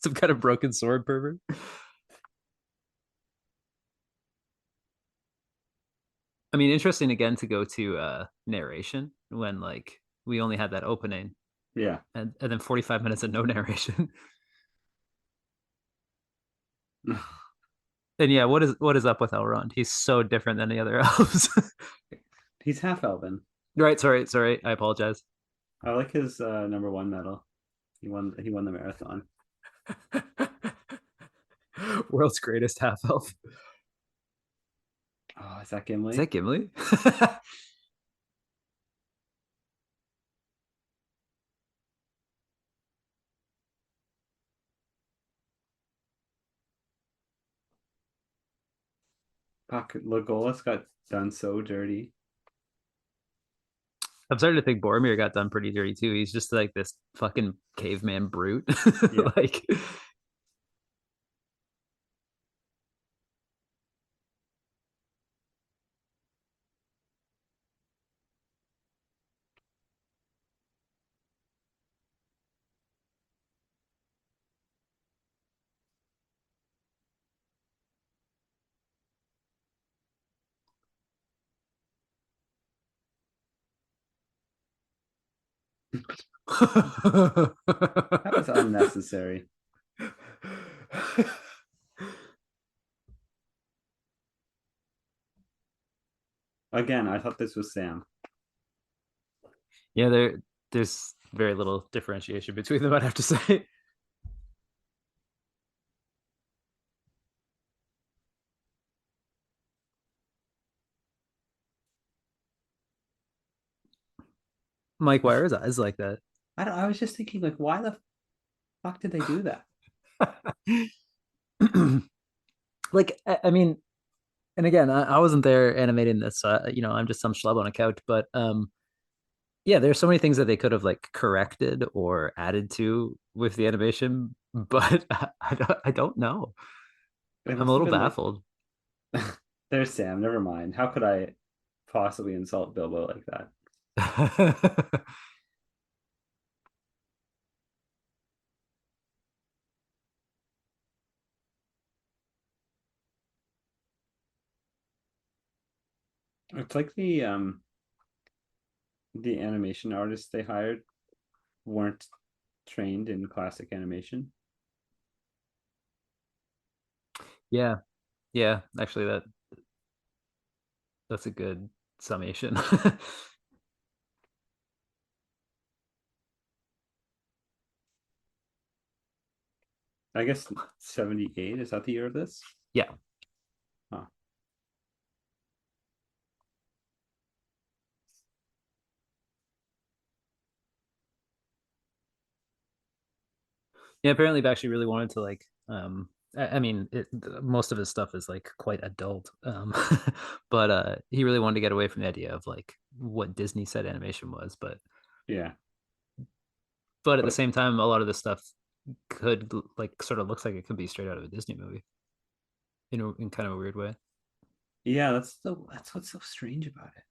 Some kind of broken sword pervert. I mean, interesting again to go to narration when like we only had that opening Yeah. and then 45 minutes of no narration. And yeah, what is up with Elrond? He's so different than the other elves. He's half elven. Right, sorry. I apologize. I like his number one medal. He won the marathon. World's greatest half elf. Oh, is that Gimli? Is that Gimli? Fuck, Legolas got done so dirty. I'm starting to think Boromir got done pretty dirty too. He's just like this fucking caveman brute. Yeah. Like That was unnecessary. Again, I thought this was Sam. Yeah, there's very little differentiation between them, I'd have to say. Mike, why are his eyes like that? I was just thinking, like, why the fuck did they do that? Like, I mean, and again, I wasn't there animating this, so I'm just some schlub on a couch. But yeah, there's so many things that they could have like corrected or added to with the animation, but I don't know. It I'm a must have little been like, baffled. there's Sam. Never mind. How could I possibly insult Bilbo like that? It's like the animation artists they hired weren't trained in classic animation. Yeah, yeah. Actually, that's a good summation. I guess 78, is that the year of this? Yeah. Huh. Yeah, apparently Bakshi really wanted to like I mean most of his stuff is like quite adult. But he really wanted to get away from the idea of like what Disney said animation was, Yeah. but at the But same time a lot of this stuff could like sort of looks like it could be straight out of a Disney movie in kind of a weird way. yeah, that's what's so strange about it.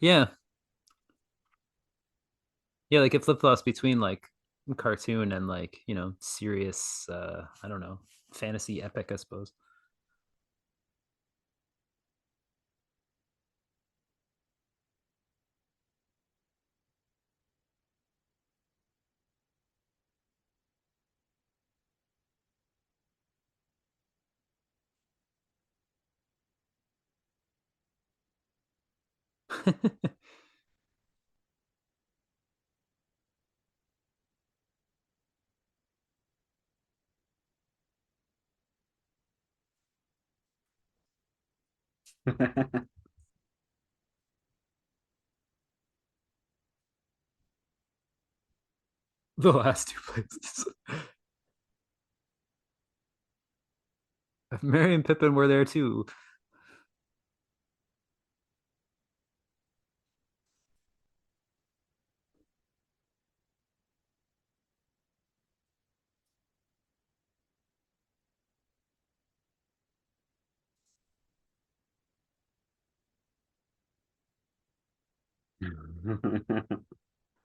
Yeah. Yeah, like it flip-flops between like cartoon and like, serious I don't know, fantasy epic, I suppose. The last two places. Merry and Pippin were there too.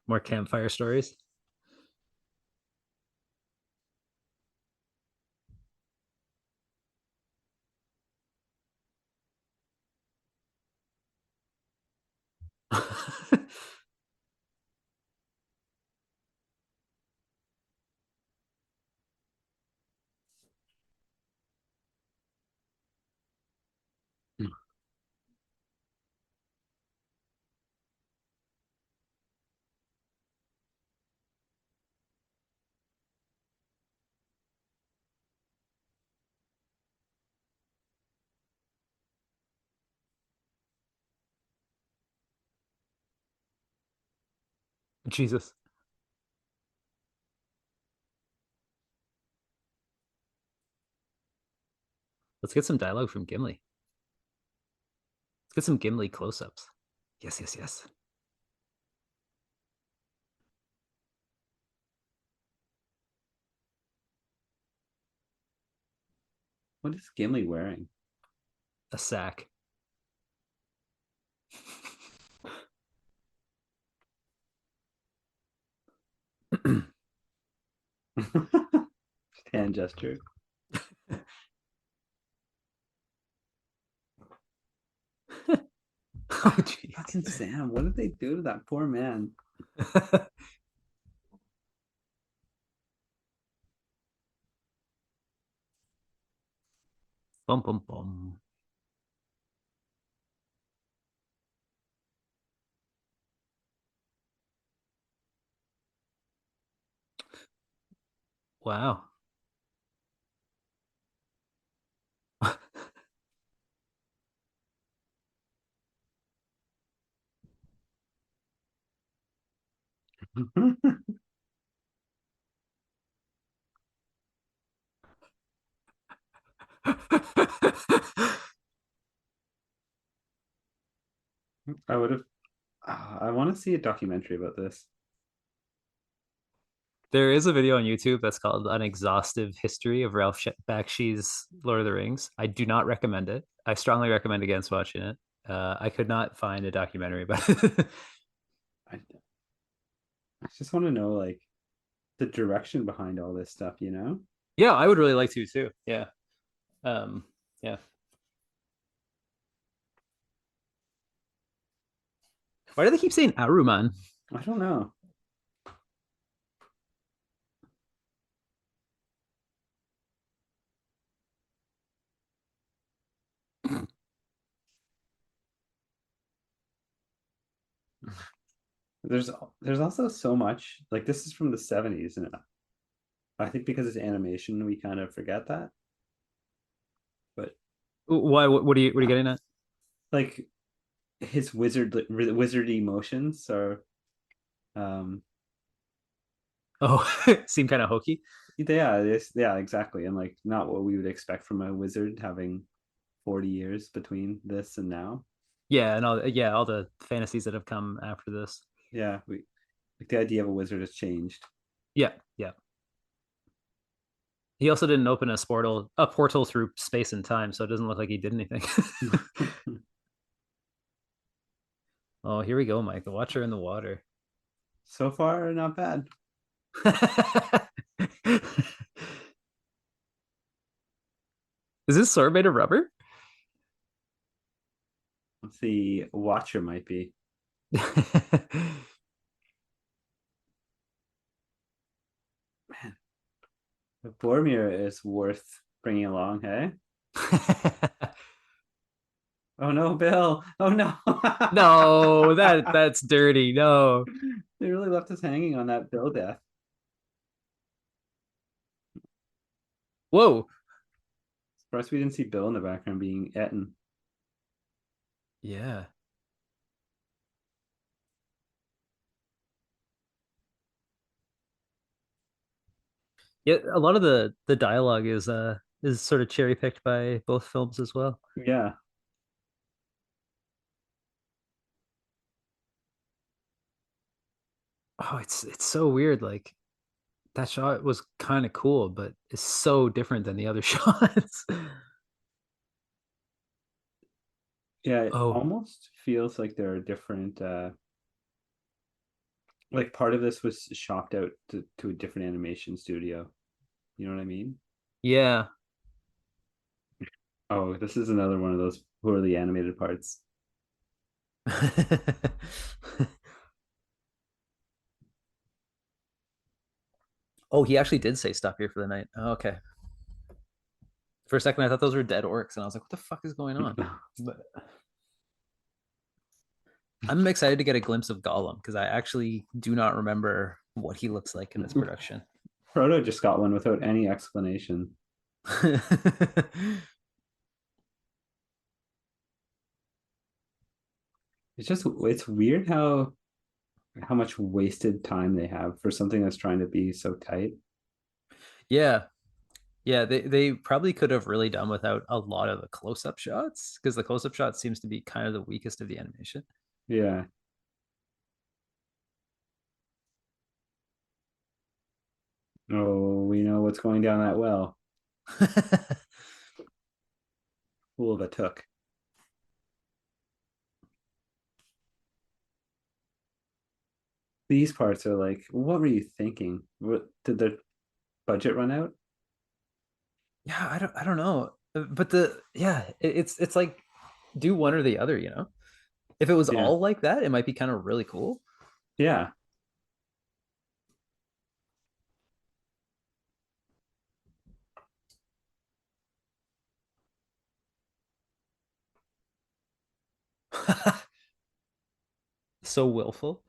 More campfire stories. Jesus. Let's get some dialogue from Gimli. Let's get some Gimli close-ups. Yes, yes, yes. What is Gimli wearing? A sack. Hand gesture. Oh, jeez. Fucking Sam, what did they do to that poor man? Bum, bum, bum. Wow. I would have. I want to see a documentary about this. There is a video on YouTube that's called An Exhaustive History of Ralph Bakshi's Lord of the Rings. I do not recommend it. I strongly recommend against watching it. I could not find a documentary about it. I just want to know like the direction behind all this stuff, you know? Yeah, I would really like to too. Yeah. Yeah. Why do they keep saying Aruman? I don't know. There's also so much like this is from the 70s, and I think because it's animation we kind of forget that. But Why? What are you getting at? like his wizardy motions are um Oh, seem kind of hokey. yeah, exactly, and like not what we would expect from a wizard having 40 years between this and now. Yeah, and all the fantasies that have come after this. Yeah, we like the idea of a wizard has changed. Yeah, yeah. He also didn't open a portal through space and time, so it doesn't look like he did anything. Oh, here we go, Mike. The Watcher in the water. So far, not bad. Is this sword made of rubber? The Watcher might be. Man, Boromir is worth bringing along, hey? Oh no, Bill! Oh no! No, that's dirty. No. They really left us hanging on that Bill death. Whoa. Surprised we didn't see Bill in the background being eaten. Yeah. Yeah, a lot of the dialogue is sort of cherry picked by both films as well. Yeah. Oh, it's so weird. Like that shot was kind of cool, but it's so different than the other shots. Yeah, it Oh, almost feels like there are different like part of this was shopped out to a different animation studio. You know what I mean? yeah. Oh, this is another one of those poorly animated parts. Oh, he actually did say stop here for the night. Oh, okay. For a second, I thought those were dead orcs, and I was like, "What the fuck is going on?" But I'm excited to get a glimpse of Gollum because I actually do not remember what he looks like in this production. Frodo just got one without any explanation. It's weird how how much wasted time they have for something that's trying to be so tight. Yeah. Yeah, they probably could have really done without a lot of the close-up shots because the close-up shot seems to be kind of the weakest of the animation. Yeah. Oh, we know what's going down that well. Fool of a took. These parts are like, what were you thinking? What did the budget run out? Yeah, I don't know. But it's like do one or the other, you know? If it was Yeah. all like that, it might be kind of really cool. Yeah. So willful.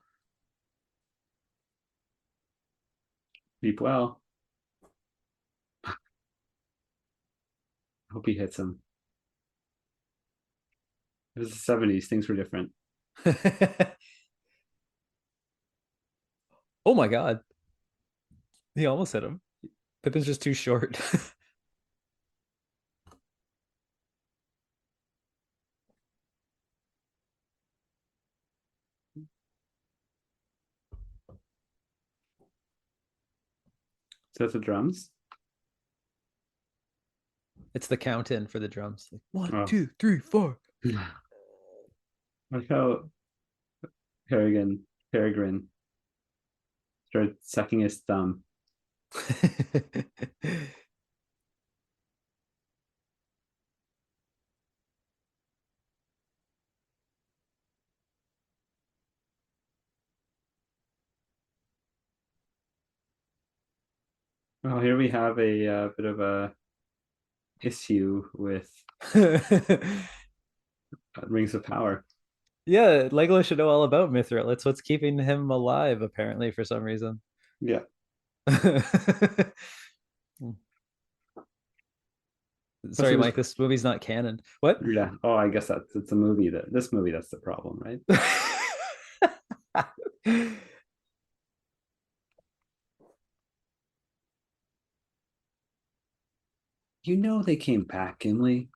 Deep well. Hope he hits him. It was the 70s. Things were different. Oh my god. He almost hit him. Pippin's just too short. So that's the drums. It's the count in for the drums. Like one, Oh. 2, 3, 4. Like how Peregrine started sucking his thumb. Oh, here we have a bit of a issue with Rings of Power. Yeah, Legolas should know all about Mithril. It's what's keeping him alive, apparently, for some reason. Yeah. Sorry, Mike, this movie's not canon. What? Yeah. Oh, I guess that's it's a movie that this movie that's the problem, right? You know they came back, Gimli.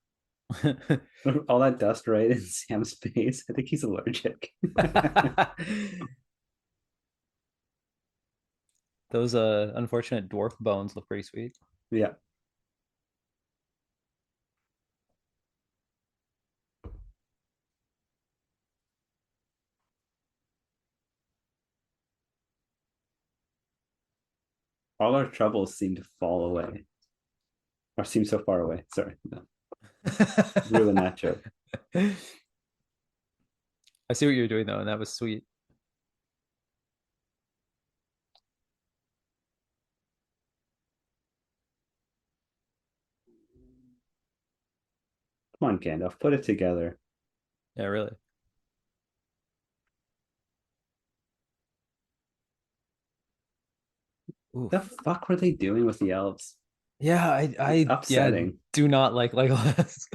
All that dust right in Sam's face. I think he's allergic. Those unfortunate dwarf bones look pretty sweet. Yeah. All our troubles seem to fall away. Or seem so far away. Sorry. No. Ruin that joke. I see what you're doing though, and that was sweet. Come on, Gandalf, put it together. Yeah, really. Oof. The fuck were they doing with the elves? Yeah, I Upsetting. do not like Legolas.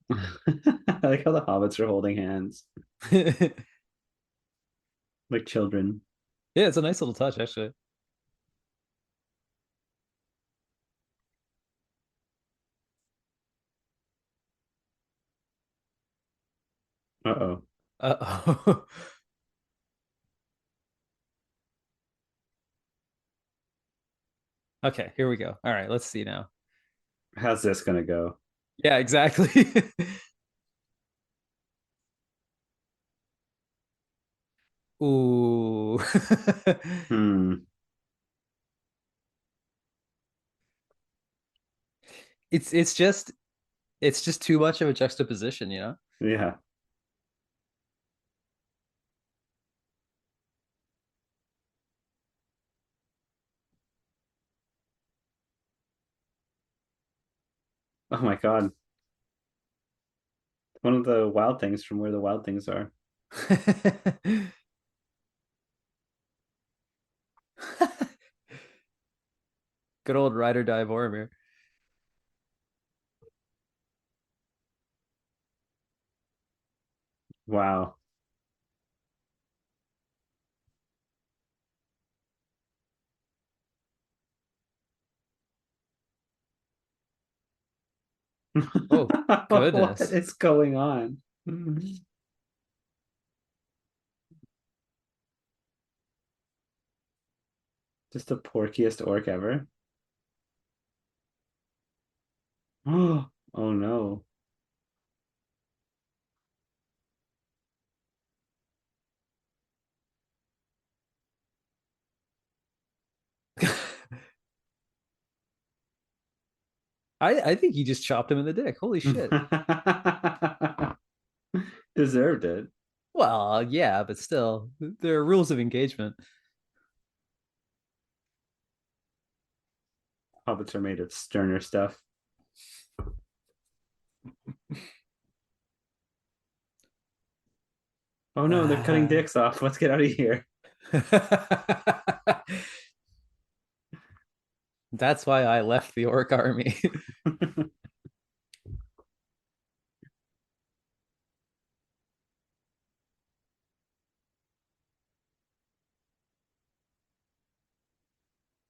I like how the hobbits are holding hands Yeah, like children. it's a nice little touch, actually. Uh-oh. Uh-oh. Okay, here we go. All right, let's see now. How's this gonna go? Yeah, exactly. Ooh. Hmm. It's just too much of a juxtaposition, you know? Yeah. Oh my god. One of the wild things from where the wild things are. Good old ride or die Boromir. Wow. Oh, What goodness. is going on? Just the porkiest orc ever. Oh no. I think he just chopped him in the dick. Holy shit. Deserved it. Well, yeah, but still, there are rules of engagement. Hobbits are made of sterner stuff. Oh no, they're cutting dicks off. Let's get out of here. That's why I left the orc army.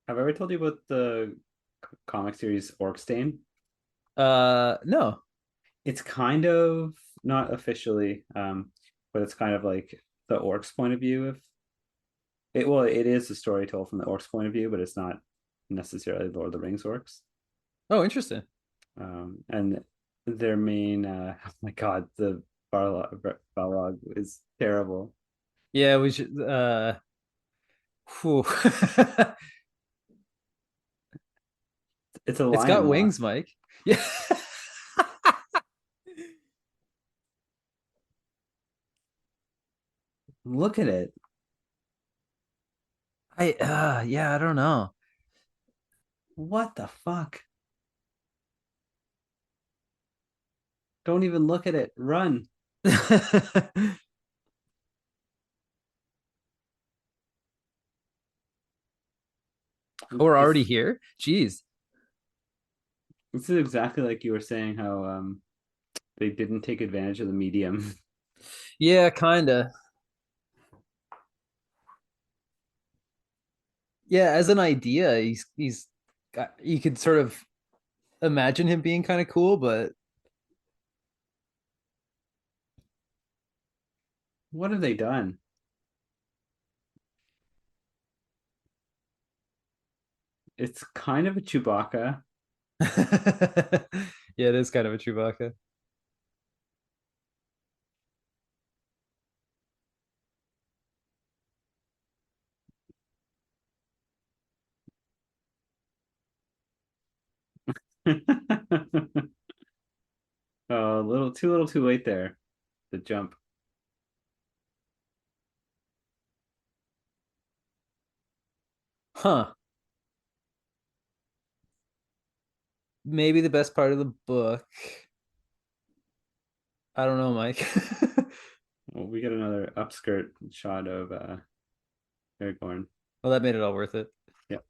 Have I ever told you about the comic series Orcstain? No. It's kind of not officially, but it's kind of like the orcs' point of view of it. Well, it is a story told from the orcs' point of view, but it's not necessarily Lord of the Rings orcs. Oh, interesting. And their main, oh my god, the Balrog is terrible. Yeah, we should whew. It's a It's lion got moth. wings, Mike. Yeah. Look at it. Yeah, I don't know. What the fuck? Don't even look at it. Run. We're already This, here. Jeez. this is exactly like you were saying how they didn't take advantage of the medium. Yeah, kinda. Yeah, as an idea, he's you could sort of imagine him being kind of cool, but What have they done? It's kind of a Chewbacca. yeah, it is kind of a Chewbacca. Oh, little too late there. The jump. Huh. Maybe the best part of the book. I don't know, Mike. Well, we get another upskirt shot of Aragorn. Well, that made it all worth it. Yep.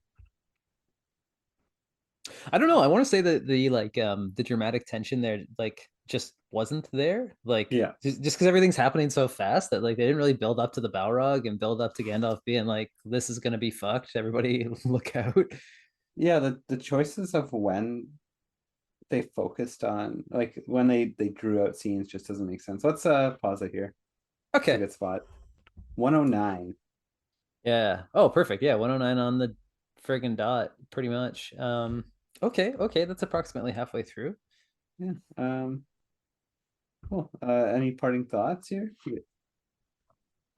I don't know. I want to say that the dramatic tension there like just wasn't there. Like Yeah. just because everything's happening so fast that like they didn't really build up to the Balrog and build up to Gandalf being like, this is gonna be fucked. Everybody look out. Yeah, the choices of when they focused on like when they drew out scenes just doesn't make sense. Let's pause it here. It's a Okay. good spot. 109. Yeah. Oh, perfect. Yeah, 109 on the friggin' dot, pretty much. Okay, that's approximately halfway through. Yeah. Cool. Any parting thoughts here?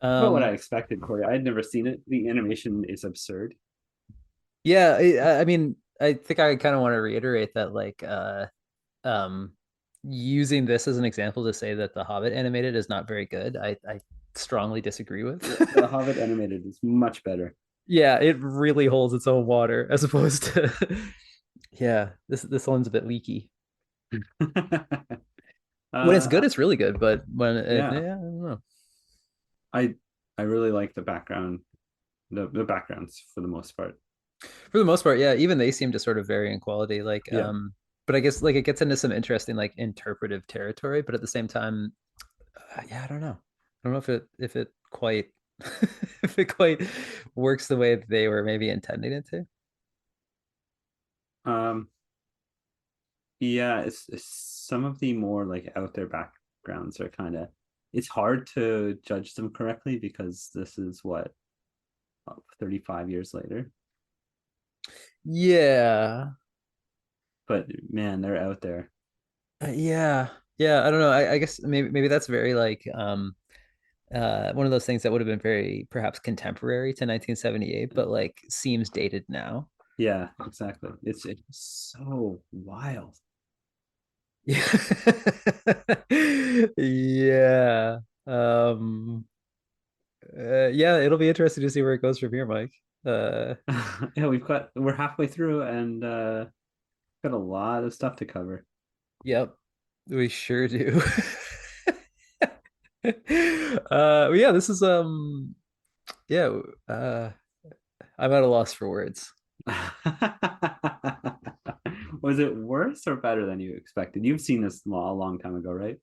About what I expected, Corey. I had never seen it. The animation is absurd. Yeah, I mean, I think I kind of want to reiterate that like um using this as an example to say that the Hobbit animated is not very good, I strongly disagree with. The Hobbit animated is much better. Yeah, it really holds its own water as opposed to yeah, this one's a bit leaky. When it's good, it's really good, but when yeah. yeah, I don't know. I really like the background, the backgrounds for the most part. For the most part, yeah, even they seem to sort of vary in quality. Like, Yeah. but I guess like it gets into some interesting like interpretive territory, but at the same time, Yeah, I don't know. I don't know if it quite if it quite works the way that they were maybe intending it to. Um, yeah, it's some of the more like out there backgrounds are kind of, it's hard to judge them correctly because this is what 35 years later. Yeah. But man, they're out there. Yeah. Yeah, I don't know. I guess maybe that's very like one of those things that would have been very perhaps contemporary to 1978, but like seems dated now. Yeah, exactly. It's so wild. Yeah. Yeah. Um yeah, it'll be interesting to see where it goes from here, Mike. Yeah, we're halfway through and got a lot of stuff to cover. Yep, we sure do. Yeah, this is yeah, I'm at a loss for words. Was it worse or better than you expected? You've seen this a long time ago, right?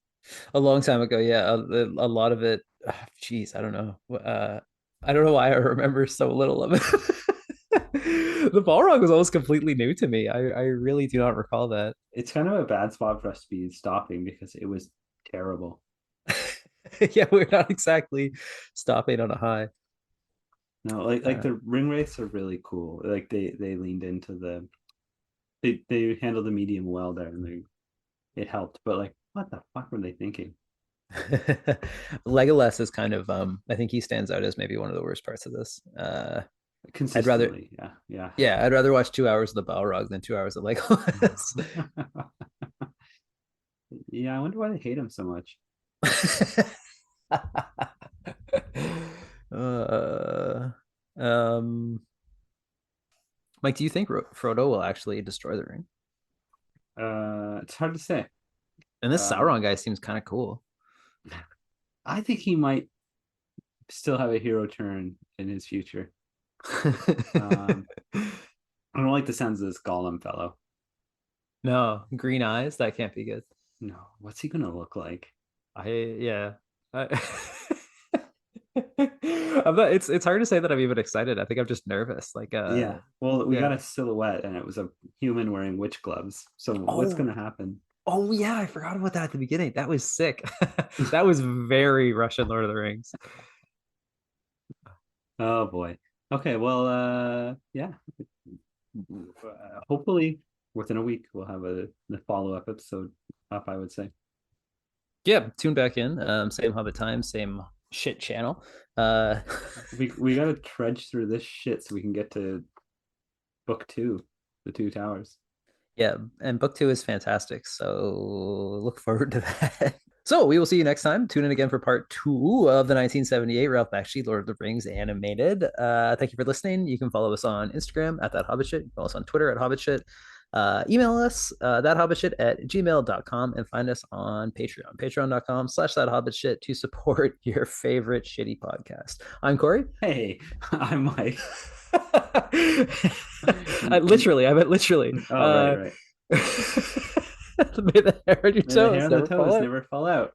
A long time ago, yeah, a lot of it, geez, I don't know. I don't know why I remember so little of it. The Balrog was almost completely new to me. I really do not recall that. It's kind of a bad spot for us to be stopping because it was terrible. Yeah, we're not exactly stopping on a high. No, like the ring race are really cool. Like they leaned into they handled the medium well there, and it helped. But like, what the fuck were they thinking? Legolas is kind of I think he stands out as maybe one of the worst parts of this. I'd rather Consistently, yeah. yeah, I'd rather watch 2 hours of the Balrog than 2 hours of Legolas. Yeah, I wonder why they hate him so much. uh, um, Mike, do you think Frodo will actually destroy the ring? It's hard to say. And this Sauron guy seems kind of cool. I think he might still have a hero turn in his future. I don't like the sounds of this Gollum fellow. No, green eyes, that can't be good. No, what's he gonna look like? Yeah. I'm not, it's hard to say that I'm even excited. I think I'm just nervous. Like Yeah. Well, we yeah. got a silhouette and it was a human wearing witch gloves. So what's Oh. gonna happen? Oh yeah, I forgot about that at the beginning. That was sick. That was very Russian Lord of the Rings. Oh boy. Okay, well yeah. Hopefully within a week we'll have the follow-up episode up, I would say. Yeah, tune back in. Same Hobbit time, same shit channel. We gotta trudge through this shit so we can get to book 2, The Two Towers. Yeah, and book 2 is fantastic. So look forward to that. So we will see you next time. Tune in again for part 2 of the 1978 Ralph Bakshi Lord of the Rings animated. Thank you for listening. You can follow us on Instagram at That Hobbit Shit. You can follow us on Twitter at Hobbit Shit. Email us thathobbitshit@gmail.com and find us on patreon.com/thathobbitshit to support your favorite shitty podcast. I'm Corey. Hey, I'm Mike. I meant literally. Oh, right. May the hair on your May the hair toes on the never toes fall out. never fall out.